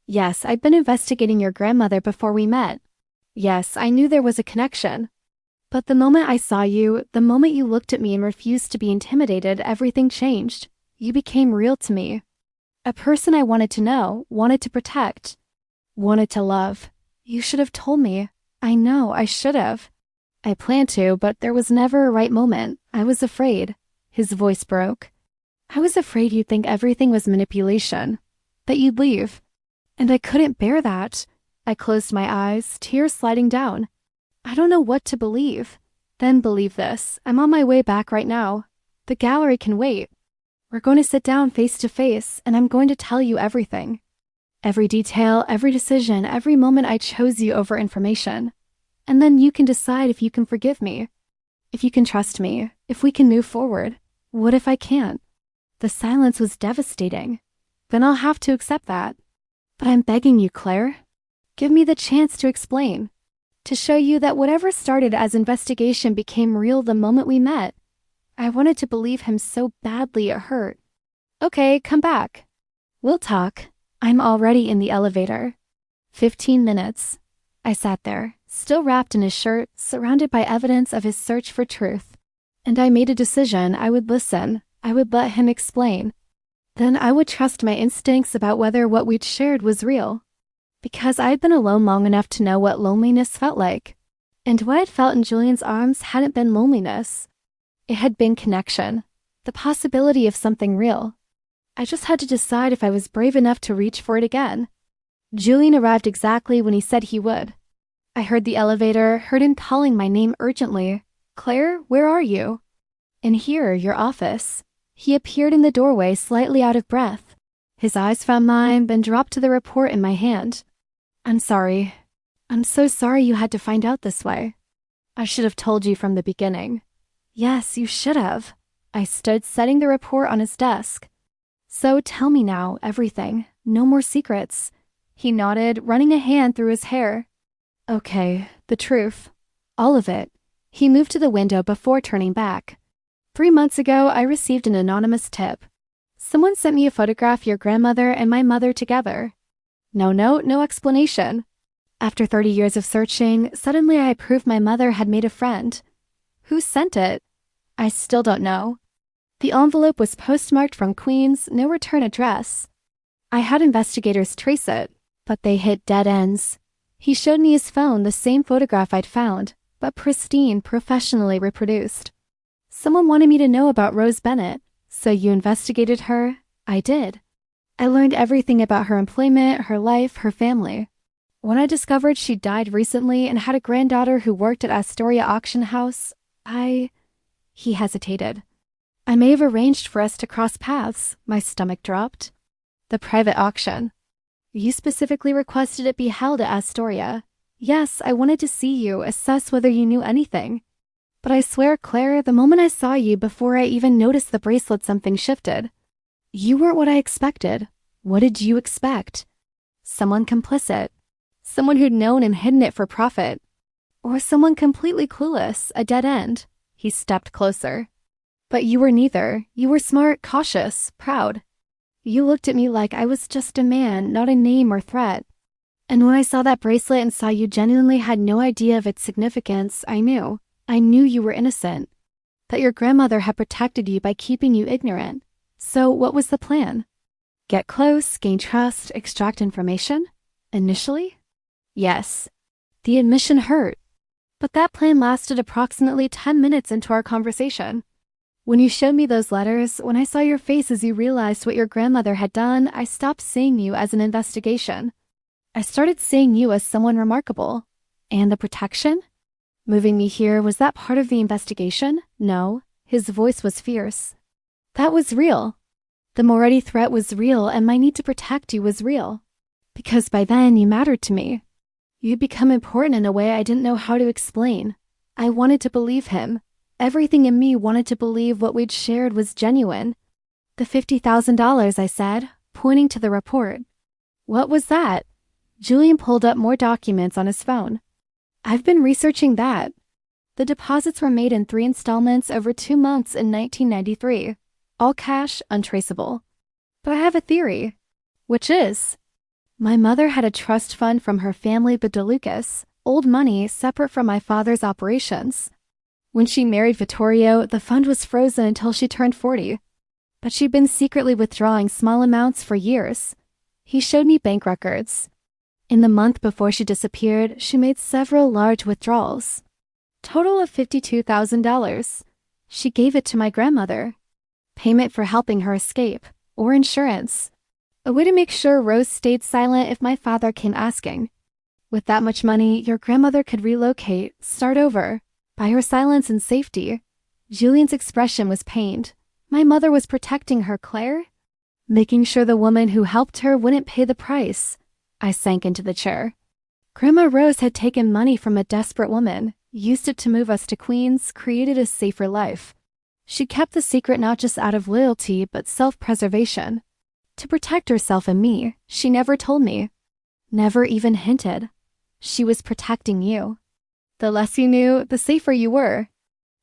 Yes, I'd been investigating your grandmother before we met. Yes, I knew there was a connection. But the moment I saw you, the moment you looked at me and refused to be intimidated, everything changed. You became real to me. A person I wanted to know, wanted to protect, wanted to love. You should have told me. I know, I should have. I planned to, but there was never a right moment. I was afraid. His voice broke. I was afraid you'd think everything was manipulation, that you'd leave. And I couldn't bear that. I closed my eyes, tears sliding down. I don't know what to believe. Then believe this. I'm on my way back right now. The gallery can wait. We're going to sit down face to face, and I'm going to tell you everything. Every detail, every decision, every moment I chose you over information. And then you can decide if you can forgive me, if you can trust me, if we can move forward. What if I can't? The silence was devastating. Then I'll have to accept that. But I'm begging you, Claire. Give me the chance to explain. To show you that whatever started as investigation became real the moment we met. I wanted to believe him so badly it hurt. Okay, come back. We'll talk. I'm already in the elevator. 15 minutes. I sat there, still wrapped in his shirt, surrounded by evidence of his search for truth. And I made a decision. I would listen. I would let him explain. Then I would trust my instincts about whether what we'd shared was real. Because I'd been alone long enough to know what loneliness felt like. And what I'd felt in Julian's arms hadn't been loneliness. It had been connection, the possibility of something real. I just had to decide if I was brave enough to reach for it again. Julian arrived exactly when he said he would. I heard the elevator, heard him calling my name urgently. Claire, where are you? In here, your office. He appeared in the doorway, slightly out of breath. His eyes found mine, then dropped to the report in my hand. I'm sorry. I'm so sorry you had to find out this way. I should have told you from the beginning. Yes, you should have. I stood setting the report on his desk. So tell me now, everything. No more secrets. He nodded, running a hand through his hair. Okay, the truth. All of it. He moved to the window before turning back. 3 months ago, I received an anonymous tip. Someone sent me a photograph of your grandmother and my mother together. No note, no explanation. After 30 years of searching, suddenly I proved my mother had made a friend. Who sent it? I still don't know. The envelope was postmarked from Queens, no return address. I had investigators trace it, but they hit dead ends. He showed me his phone, the same photograph I'd found, but pristine, professionally reproduced. Someone wanted me to know about Rose Bennett, so you investigated her? I did. I learned everything about her employment, her life, her family. When I discovered she died recently and had a granddaughter who worked at Astoria Auction House, He hesitated. I may have arranged for us to cross paths. My stomach dropped. The private auction. You specifically requested it be held at Astoria. Yes, I wanted to see you, assess whether you knew anything. But I swear, Claire, the moment I saw you, before I even noticed the bracelet, something shifted. You weren't what I expected. What did you expect? Someone complicit. Someone who'd known and hidden it for profit. Or someone completely clueless, a dead end. He stepped closer. But you were neither. You were smart, cautious, proud. You looked at me like I was just a man, not a name or threat. And when I saw that bracelet and saw you genuinely had no idea of its significance, I knew you were innocent. That your grandmother had protected you by keeping you ignorant. So what was the plan? Get close, gain trust, extract information? Initially? Yes. The admission hurt. But that plan lasted approximately 10 minutes into our conversation. When you showed me those letters, when I saw your face as you realized what your grandmother had done, I stopped seeing you as an investigation. I started seeing you as someone remarkable. And the protection? Moving me here, was that part of the investigation? No. His voice was fierce. That was real. The Moretti threat was real, and my need to protect you was real. Because by then, you mattered to me. You'd become important in a way I didn't know how to explain. I wanted to believe him. Everything in me wanted to believe what we'd shared was genuine. The $50,000, I said, pointing to the report. What was that? Julian pulled up more documents on his phone. I've been researching that. The deposits were made in 3 installments over 2 months in 1993. All cash, untraceable. But I have a theory. Which is? My mother had a trust fund from her family BRACELET, old money separate from my father's operations. When she married Vittorio, the fund was frozen until she turned 40. But she'd been secretly withdrawing small amounts for years. He showed me bank records. In the month before she disappeared, she made several large withdrawals. Total of $52,000. She gave it to my grandmother. Payment for helping her escape, or insurance. A way to make sure Rose stayed silent if my father came asking. With that much money, your grandmother could relocate, start over, by her silence and safety. Julian's expression was pained. My mother was protecting her, Claire? Making sure the woman who helped her wouldn't pay the price. I sank into the chair. Grandma Rose had taken money from a desperate woman, used it to move us to Queens, created a safer life. She kept the secret not just out of loyalty, but self-preservation. To protect herself and me, she never told me. Never even hinted. She was protecting you. The less you knew, the safer you were.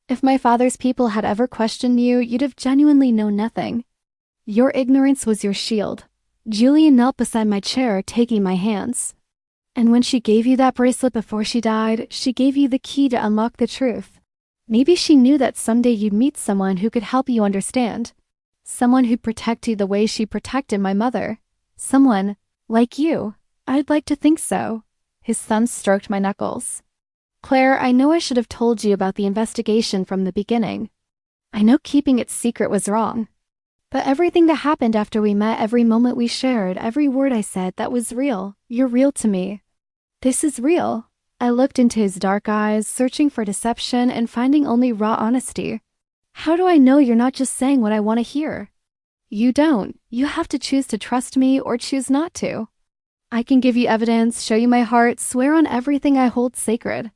If my father's people had ever questioned you, you'd have genuinely known nothing. Your ignorance was your shield. Julian knelt beside my chair, taking my hands. And when she gave you that bracelet before she died, she gave you the key to unlock the truth. Maybe she knew that someday you'd meet someone who could help you understand. Someone who'd protect you the way she protected my mother. Someone like you. I'd like to think so. His thumb stroked my knuckles. Claire, I know I should have told you about the investigation from the beginning. I know keeping it secret was wrong. But everything that happened after we met, every moment we shared, every word I said, that was real. You're real to me. This is real. I looked into his dark eyes, searching for deception and finding only raw honesty. How do I know you're not just saying what I want to hear? You don't. You have to choose to trust me or choose not to. I can give you evidence, show you my heart, swear on everything I hold sacred.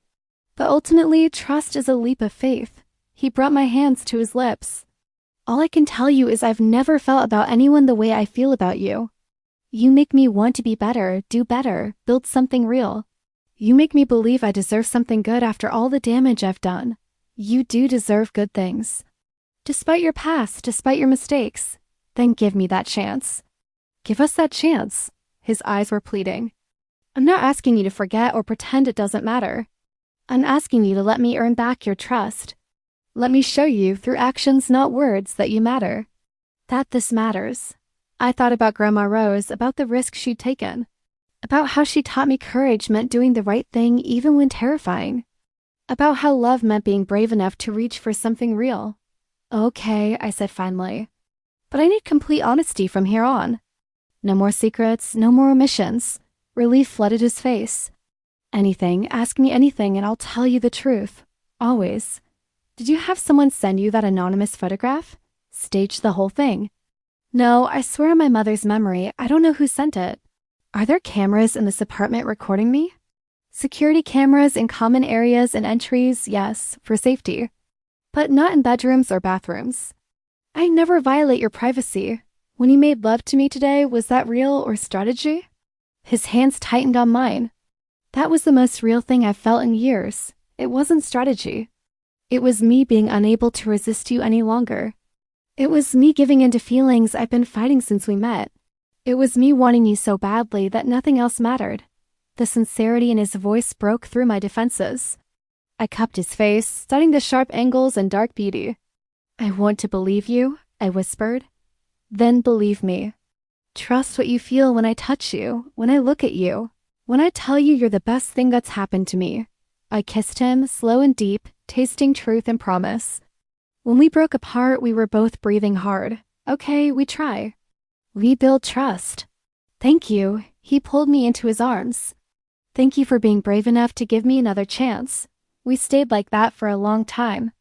But ultimately, trust is a leap of faith. He brought my hands to his lips. All I can tell you is I've never felt about anyone the way I feel about you. You make me want to be better, do better, build something real. You make me believe I deserve something good after all the damage I've done. You do deserve good things. Despite your past, despite your mistakes, then give me that chance. Give us that chance. His eyes were pleading. I'm not asking you to forget or pretend it doesn't matter. I'm asking you to let me earn back your trust. Let me show you through actions, not words, that you matter. That this matters. I thought about Grandma Rose, about the risk she'd taken. About how she taught me courage meant doing the right thing even when terrifying. About how love meant being brave enough to reach for something real. Okay, I said finally. But I need complete honesty from here on. No more secrets, no more omissions. Relief flooded his face. Anything, ask me anything and I'll tell you the truth. Always. Did you have someone send you that anonymous photograph? Stage the whole thing. No, I swear on my mother's memory, I don't know who sent it. Are there cameras in this apartment recording me? Security cameras in common areas and entries, yes, for safety. But not in bedrooms or bathrooms. I never violate your privacy. When you made love to me today, was that real or strategy? His hands tightened on mine. That was the most real thing I've felt in years. It wasn't strategy. It was me being unable to resist you any longer. It was me giving in to feelings I've been fighting since we met. It was me wanting you so badly that nothing else mattered. The sincerity in his voice broke through my defenses. I cupped his face, studying the sharp angles and dark beauty. I want to believe you, I whispered. Then believe me. Trust what you feel when I touch you, when I look at you, when I tell you you're the best thing that's happened to me. I kissed him, slow and deep, tasting truth and promise. When we broke apart, we were both breathing hard. Okay, we try. We build trust. Thank you. He pulled me into his arms. Thank you for being brave enough to give me another chance. We stayed like that for a long time.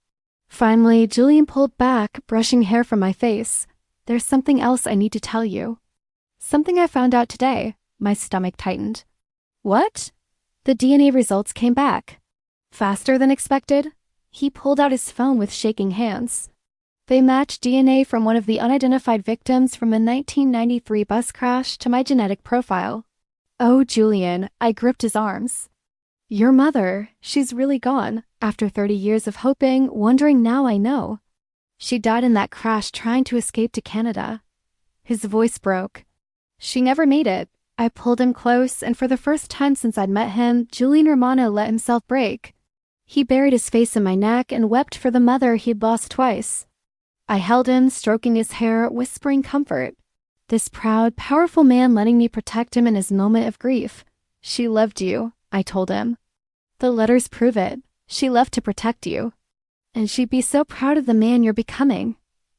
Finally, Julian pulled back, brushing hair from my face. There's something else I need to tell you. Something I found out today. My stomach tightened. What? The DNA results came back. Faster than expected? He pulled out his phone with shaking hands. They matched DNA from one of the unidentified victims from a 1993 bus crash to my genetic profile. Oh, Julian, I gripped his arms. Your mother, she's really gone. After 30 years of hoping, wondering, now I know. She died in that crash trying to escape to Canada. His voice broke. She never made it. I pulled him close, and for the first time since I'd met him, Julian Romano let himself break. He buried his face in my neck and wept for the mother he'd lost twice. I held him, stroking his hair, whispering comfort. This proud, powerful man letting me protect him in his moment of grief. She loved you, I told him. The letters prove it. She left to protect you. And she'd be so proud of the man you're becoming.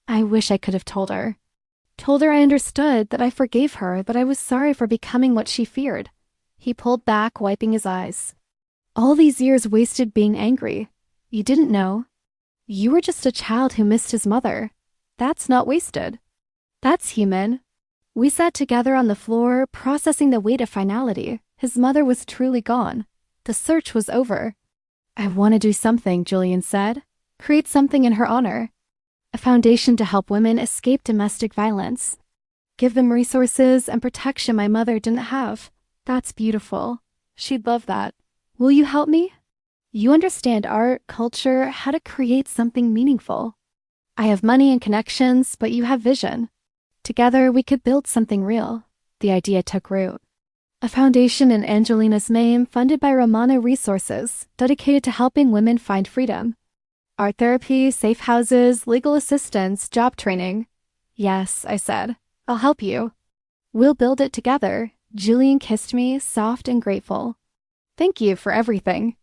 I wish I could have told her. Told her I understood, that I forgave her, that I was sorry for becoming what she feared. He pulled back, wiping his eyes. All these years wasted being angry. You didn't know. You were just a child who missed his mother. That's not wasted. That's human. We sat together on the floor, processing the weight of finality. His mother was truly gone. The search was over. I want to do something, Julian said. Create something in her honor. A foundation to help women escape domestic violence. Give them resources and protection my mother didn't have. That's beautiful. She'd love that. Will you help me? You understand art, culture, how to create something meaningful. I have money and connections, but you have vision. Together, we could build something real. The idea took root. A foundation in Angelina's name funded by Romano Resources, dedicated to helping women find freedom. Art therapy, safe houses, legal assistance, job training. Yes, I said. I'll help you. We'll build it together. Julian kissed me, soft and grateful. Thank you for everything.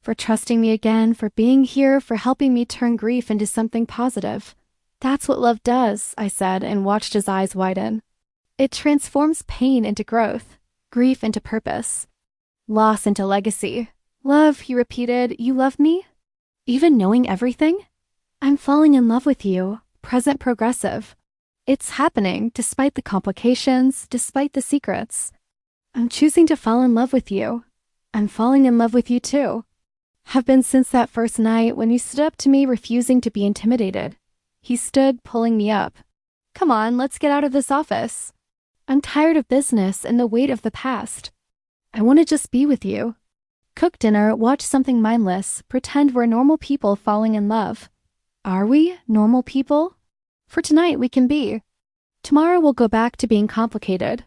For trusting me again, for being here, for helping me turn grief into something positive. That's what love does, I said, and watched his eyes widen. It transforms pain into growth, grief into purpose, loss into legacy. Love, he repeated, you love me? Even knowing everything? I'm falling in love with you, present progressive. It's happening despite the complications, despite the secrets. I'm choosing to fall in love with you. I'm falling in love with you too. Have been since that first night when you stood up to me refusing to be intimidated. He stood, pulling me up. Come on, let's get out of this office. I'm tired of business and the weight of the past. I want to just be with you. Cook dinner, watch something mindless, pretend we're normal people falling in love. Are we normal people? For tonight we can be. Tomorrow we'll go back to being complicated.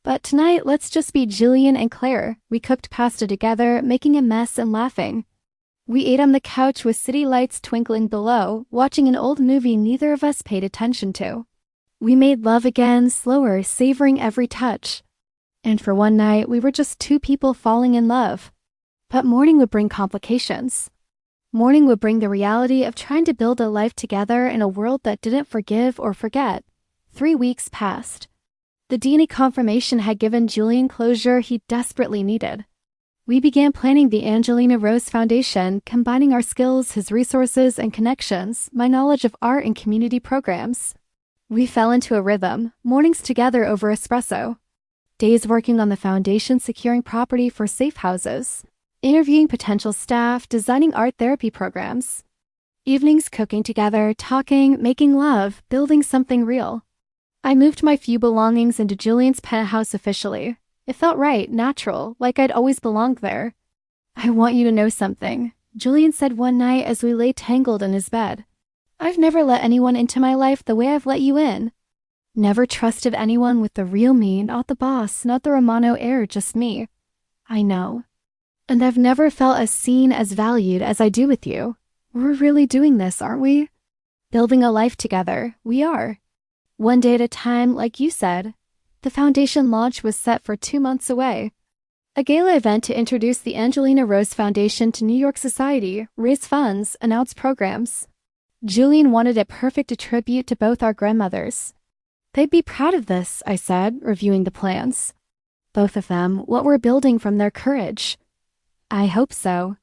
But tonight let's just be Jillian and Claire. We cooked pasta together, making a mess and laughing. We ate on the couch with city lights twinkling below, watching an old movie neither of us paid attention to. We made love again, slower, savoring every touch. And for one night, we were just two people falling in love. But morning would bring complications. Morning would bring the reality of trying to build a life together in a world that didn't forgive or forget. 3 weeks passed. The DNA confirmation had given Julian closure he desperately needed. We began planning the Angelina Rose Foundation, combining our skills, his resources and connections, my knowledge of art and community programs. We fell into a rhythm, mornings together over espresso. Days working on the foundation, securing property for safe houses, interviewing potential staff, designing art therapy programs. Evenings cooking together, talking, making love, building something real. I moved my few belongings into Julian's penthouse officially. It felt right, natural, like I'd always belonged there. I want you to know something, Julian said one night as we lay tangled in his bed. I've never let anyone into my life the way I've let you in. Never trusted anyone with the real me, not the boss, not the Romano heir, just me. I know. And I've never felt as seen, as valued as I do with you. We're really doing this, aren't we? Building a life together, we are. One day at a time, like you said. The foundation launch was set for 2 months away. A gala event to introduce the Angelina Rose Foundation to New York society, raise funds, announce programs. Julian wanted a perfect tribute to both our grandmothers. They'd be proud of this, I said, reviewing the plans. Both of them, what we're building from their courage. I hope so.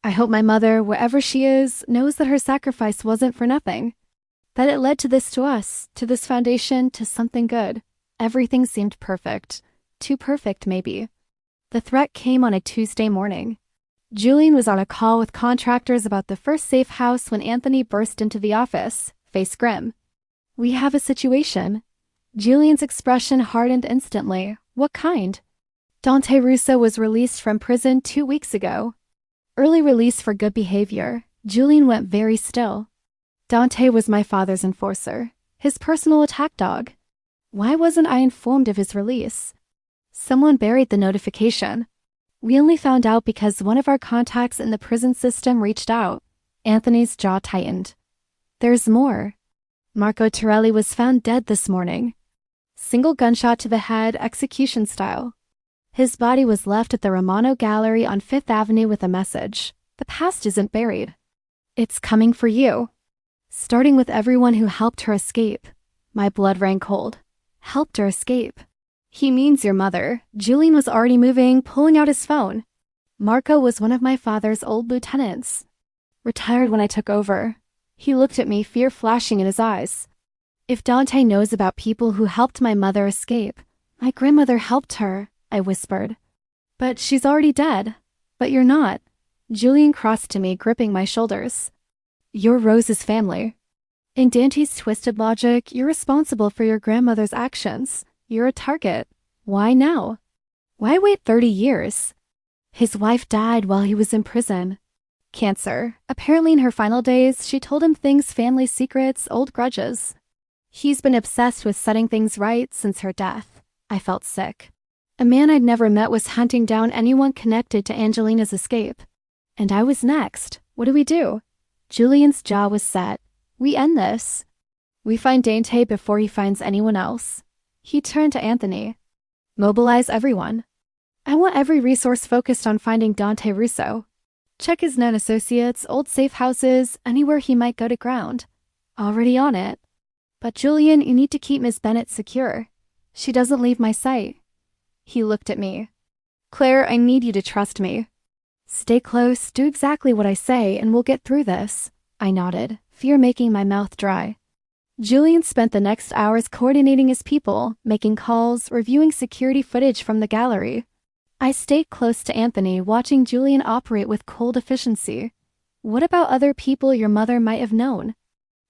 I hope my mother, wherever she is, knows that her sacrifice wasn't for nothing. That it led to this, to us, to this foundation, to something good. Everything seemed perfect. Too perfect, maybe. The threat came on a Tuesday morning. Julian was on a call with contractors about the first safe house when Anthony burst into the office, face grim. "We have a situation." Julian's expression hardened instantly. "What kind?" "Dante Russo was released from prison 2 weeks ago." Early release for good behavior. Julian went very still. "Dante was my father's enforcer, his personal attack dog. Why wasn't I informed of his release?" "Someone buried the notification. We only found out because one of our contacts in the prison system reached out." Anthony's jaw tightened. "There's more. Marco Torelli was found dead this morning. Single gunshot to the head, execution style. His body was left at the Romano Gallery on 5th Avenue with a message. The past isn't buried. It's coming for you." Starting with everyone who helped her escape. My blood ran cold. Helped her escape. "He means your mother." Julian was already moving, pulling out his phone. "Marco was one of my father's old lieutenants. Retired when I took over." He looked at me, fear flashing in his eyes. "If Dante knows about people who helped my mother escape." "My grandmother helped her," I whispered. "But she's already dead." "But you're not." Julian crossed to me, gripping my shoulders. "You're Rose's family. In Dante's twisted logic, you're responsible for your grandmother's actions. You're a target. Why now? Why wait 30 years? His wife died while he was in prison. Cancer. Apparently in her final days, she told him things, family secrets, old grudges. He's been obsessed with setting things right since her death." I felt sick. A man I'd never met was hunting down anyone connected to Angelina's escape. And I was next. What do we do? Julian's jaw was set. "We end this. We find Dante before he finds anyone else." He turned to Anthony. "Mobilize everyone. I want every resource focused on finding Dante Russo. Check his known associates, old safe houses, anywhere he might go to ground." "Already on it." "But Julian, you need to keep Miss Bennett secure. She doesn't leave my sight." He looked at me. "Claire, I need you to trust me. Stay close, do exactly what I say, and we'll get through this." I nodded, fear making my mouth dry. Julian spent the next hours coordinating his people, making calls, reviewing security footage from the gallery. I stayed close to Anthony, watching Julian operate with cold efficiency. "What about other people your mother might have known?"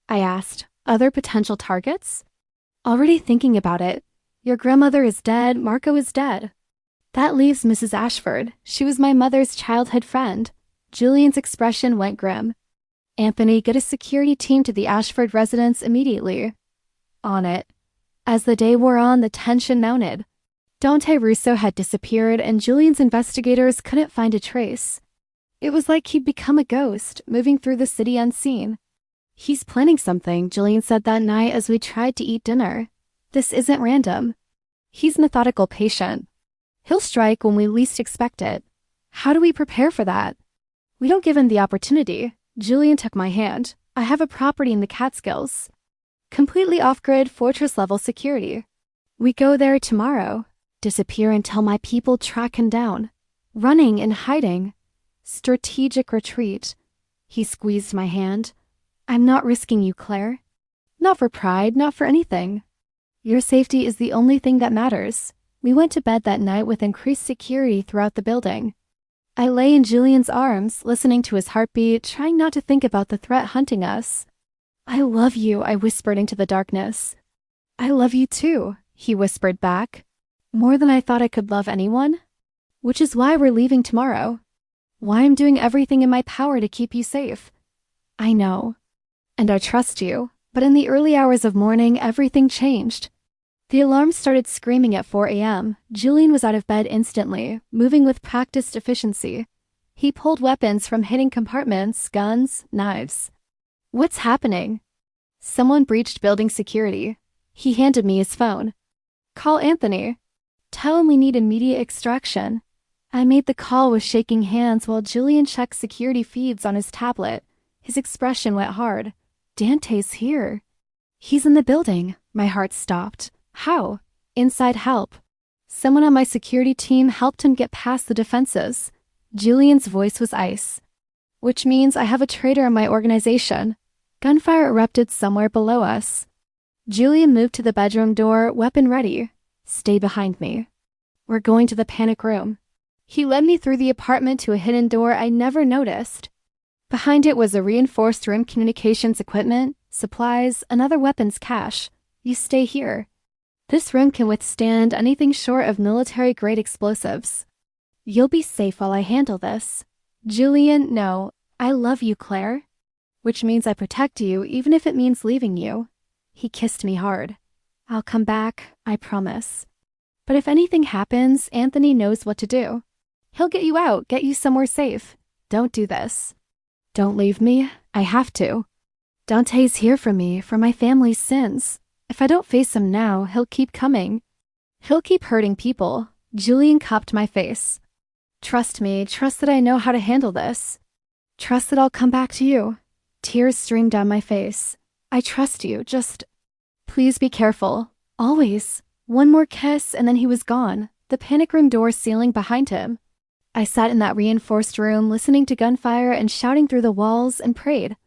I asked. "Other potential targets?" "Already thinking about it. Your grandmother is dead, Marco is dead. That leaves Mrs. Ashford. She was my mother's childhood friend." Julian's expression went grim. "Anthony, get a security team to the Ashford residence immediately." On it. As the day wore on, the tension mounted. Dante Russo had disappeared, and Julian's investigators couldn't find a trace. It was like he'd become a ghost, moving through the city unseen. "He's planning something," Julian said that night as we tried to eat dinner. "This isn't random. He's methodical patient. He'll strike when we least expect it. How do we prepare for that?" "We don't give him the opportunity." Julian took my hand. "I have a property in the Catskills. Completely off-grid, fortress-level security. We go there tomorrow. Disappear until my people track him down. Running and hiding. Strategic retreat." He squeezed my hand. "I'm not risking you, Claire. Not for pride, not for anything. Your safety is the only thing that matters." We went to bed that night with increased security throughout the building. I lay in Julian's arms, listening to his heartbeat, trying not to think about the threat hunting us. "I love you," I whispered into the darkness. "I love you too," he whispered back. "More than I thought I could love anyone. Which is why we're leaving tomorrow. Why I'm doing everything in my power to keep you safe." "I know. And I trust you." But in the early hours of morning, everything changed. The alarm started screaming at 4 a.m. Julian was out of bed instantly, moving with practiced efficiency. He pulled weapons from hidden compartments, guns, knives. "What's happening?" "Someone breached building security." He handed me his phone. "Call Anthony. Tell him we need immediate extraction." I made the call with shaking hands while Julian checked security feeds on his tablet. His expression went hard. "Dante's here." "He's in the building." My heart stopped. "How?" "Inside help. Someone on my security team helped him get past the defenses." Julian's voice was ice. "Which means I have a traitor in my organization." Gunfire erupted somewhere below us. Julian moved to the bedroom door, weapon ready. "Stay behind me. We're going to the panic room." He led me through the apartment to a hidden door I never noticed. Behind it was a reinforced room, communications equipment, supplies, and other weapons cache. You stay here. This room can withstand anything short of military-grade explosives. You'll be safe while I handle this. Julian, no, I love you, Claire. Which means I protect you even if it means leaving you. He kissed me hard. I'll come back, I promise. But if anything happens, Anthony knows what to do. He'll get you out, get you somewhere safe. Don't do this. Don't leave me. I have to. Dante's here for me, for my family's sins. If I don't face him now, he'll keep coming. He'll keep hurting people. Julian cupped my face. Trust me, trust that I know how to handle this. Trust that I'll come back to you. Tears streamed down my face. I trust you, just... Please be careful. Always. One more kiss and then he was gone, the panic room door sealing behind him. I sat in that reinforced room listening to gunfire and shouting through the walls and prayed.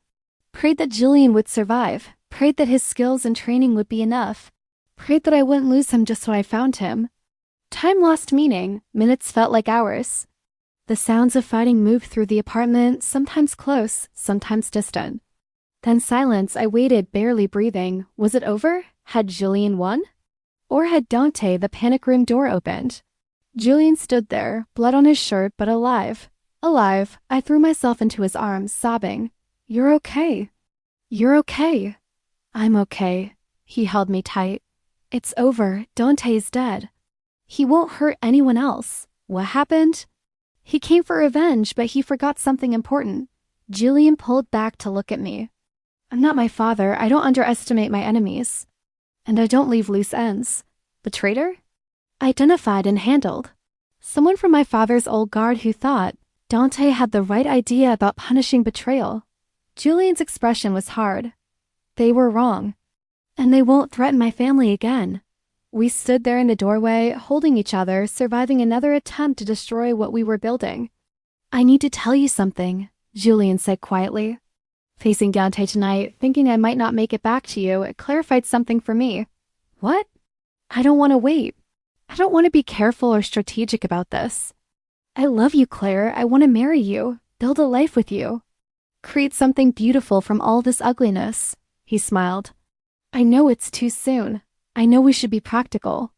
Prayed that Julian would survive. Prayed that his skills and training would be enough. Prayed that I wouldn't lose him just when I found him. Time lost meaning. Minutes felt like hours. The sounds of fighting moved through the apartment, sometimes close, sometimes distant. Then silence. I waited, barely breathing. Was it over? Had Julian won? Or had Dante, the panic room door, opened? Julian stood there, blood on his shirt, but alive. Alive. I threw myself into his arms, sobbing. You're okay. You're okay. I'm okay. He held me tight. It's over. Dante's dead. He won't hurt anyone else. What happened? He came for revenge, but he forgot something important. Julian pulled back to look at me. I'm not my father. I don't underestimate my enemies. And I don't leave loose ends. The traitor? Identified and handled. Someone from my father's old guard who thought Dante had the right idea about punishing betrayal. Julian's expression was hard. They were wrong. And they won't threaten my family again. We stood there in the doorway, holding each other, surviving another attempt to destroy what we were building. I need to tell you something, Julian said quietly. Facing Dante tonight, thinking I might not make it back to you, it clarified something for me. What? I don't want to wait. I don't want to be careful or strategic about this. I love you, Claire. I want to marry you, build a life with you. Create something beautiful from all this ugliness. He smiled. I know it's too soon. I know we should be practical.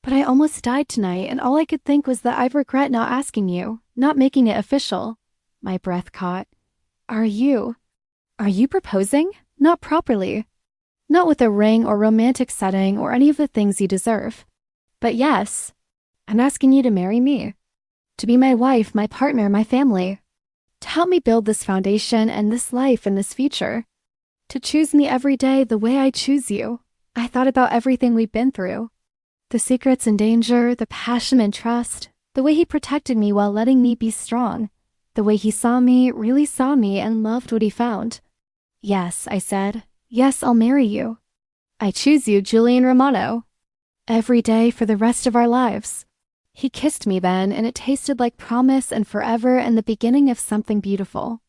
But I almost died tonight, and all I could think was that I regret not asking you, not making it official. My breath caught. Are you proposing? Not properly. Not with a ring or romantic setting or any of the things you deserve. But yes, I'm asking you to marry me. To be my wife, my partner, my family. To help me build this foundation and this life and this future. To choose me every day the way I choose you. I thought about everything we've been through. The secrets and danger, the passion and trust, the way he protected me while letting me be strong. The way he saw me, really saw me, and loved what he found. Yes, I said. Yes, I'll marry you. I choose you, Julian Romano. Every day for the rest of our lives. He kissed me then, and it tasted like promise and forever and the beginning of something beautiful.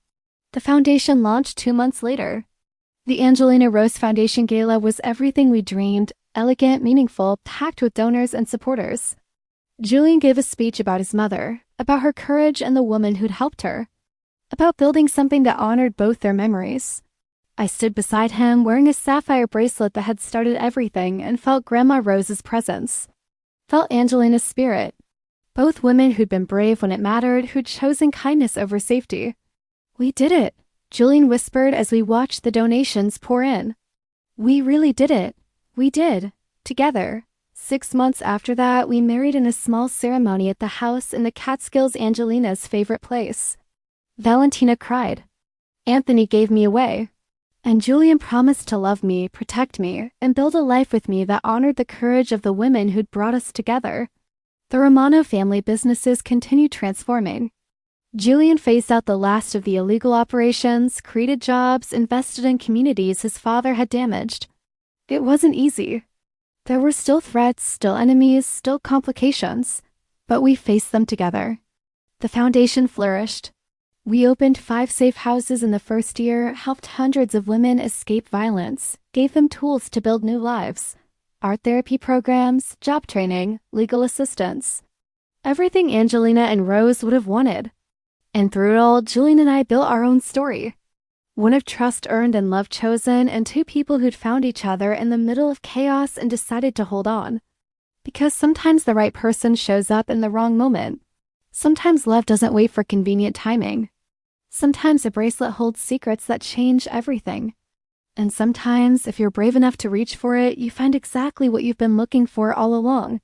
The foundation launched 2 months later. The Angelina Rose Foundation Gala was everything we dreamed, elegant, meaningful, packed with donors and supporters. Julian gave a speech about his mother, about her courage and the woman who'd helped her, about building something that honored both their memories. I stood beside him wearing a sapphire bracelet that had started everything and felt Grandma Rose's presence. Felt Angelina's spirit. Both women who'd been brave when it mattered, who'd chosen kindness over safety. We did it, Julian whispered as we watched the donations pour in. We really did it. We did. Together. 6 months after that, we married in a small ceremony at the house in the Catskills, Angelina's favorite place. Valentina cried. Anthony gave me away. And Julian promised to love me, protect me, and build a life with me that honored the courage of the women who'd brought us together. The Romano family businesses continued transforming. Julian phased out the last of the illegal operations, created jobs, invested in communities his father had damaged. It wasn't easy. There were still threats, still enemies, still complications, but we faced them together. The foundation flourished. We opened 5 safe houses in the first year, helped hundreds of women escape violence, gave them tools to build new lives, art therapy programs, job training, legal assistance. Everything Angelina and Rose would have wanted. And through it all, Julian and I built our own story. One of trust earned and love chosen, and two people who'd found each other in the middle of chaos and decided to hold on. Because sometimes the right person shows up in the wrong moment. Sometimes love doesn't wait for convenient timing. Sometimes a bracelet holds secrets that change everything. And sometimes, if you're brave enough to reach for it, you find exactly what you've been looking for all along.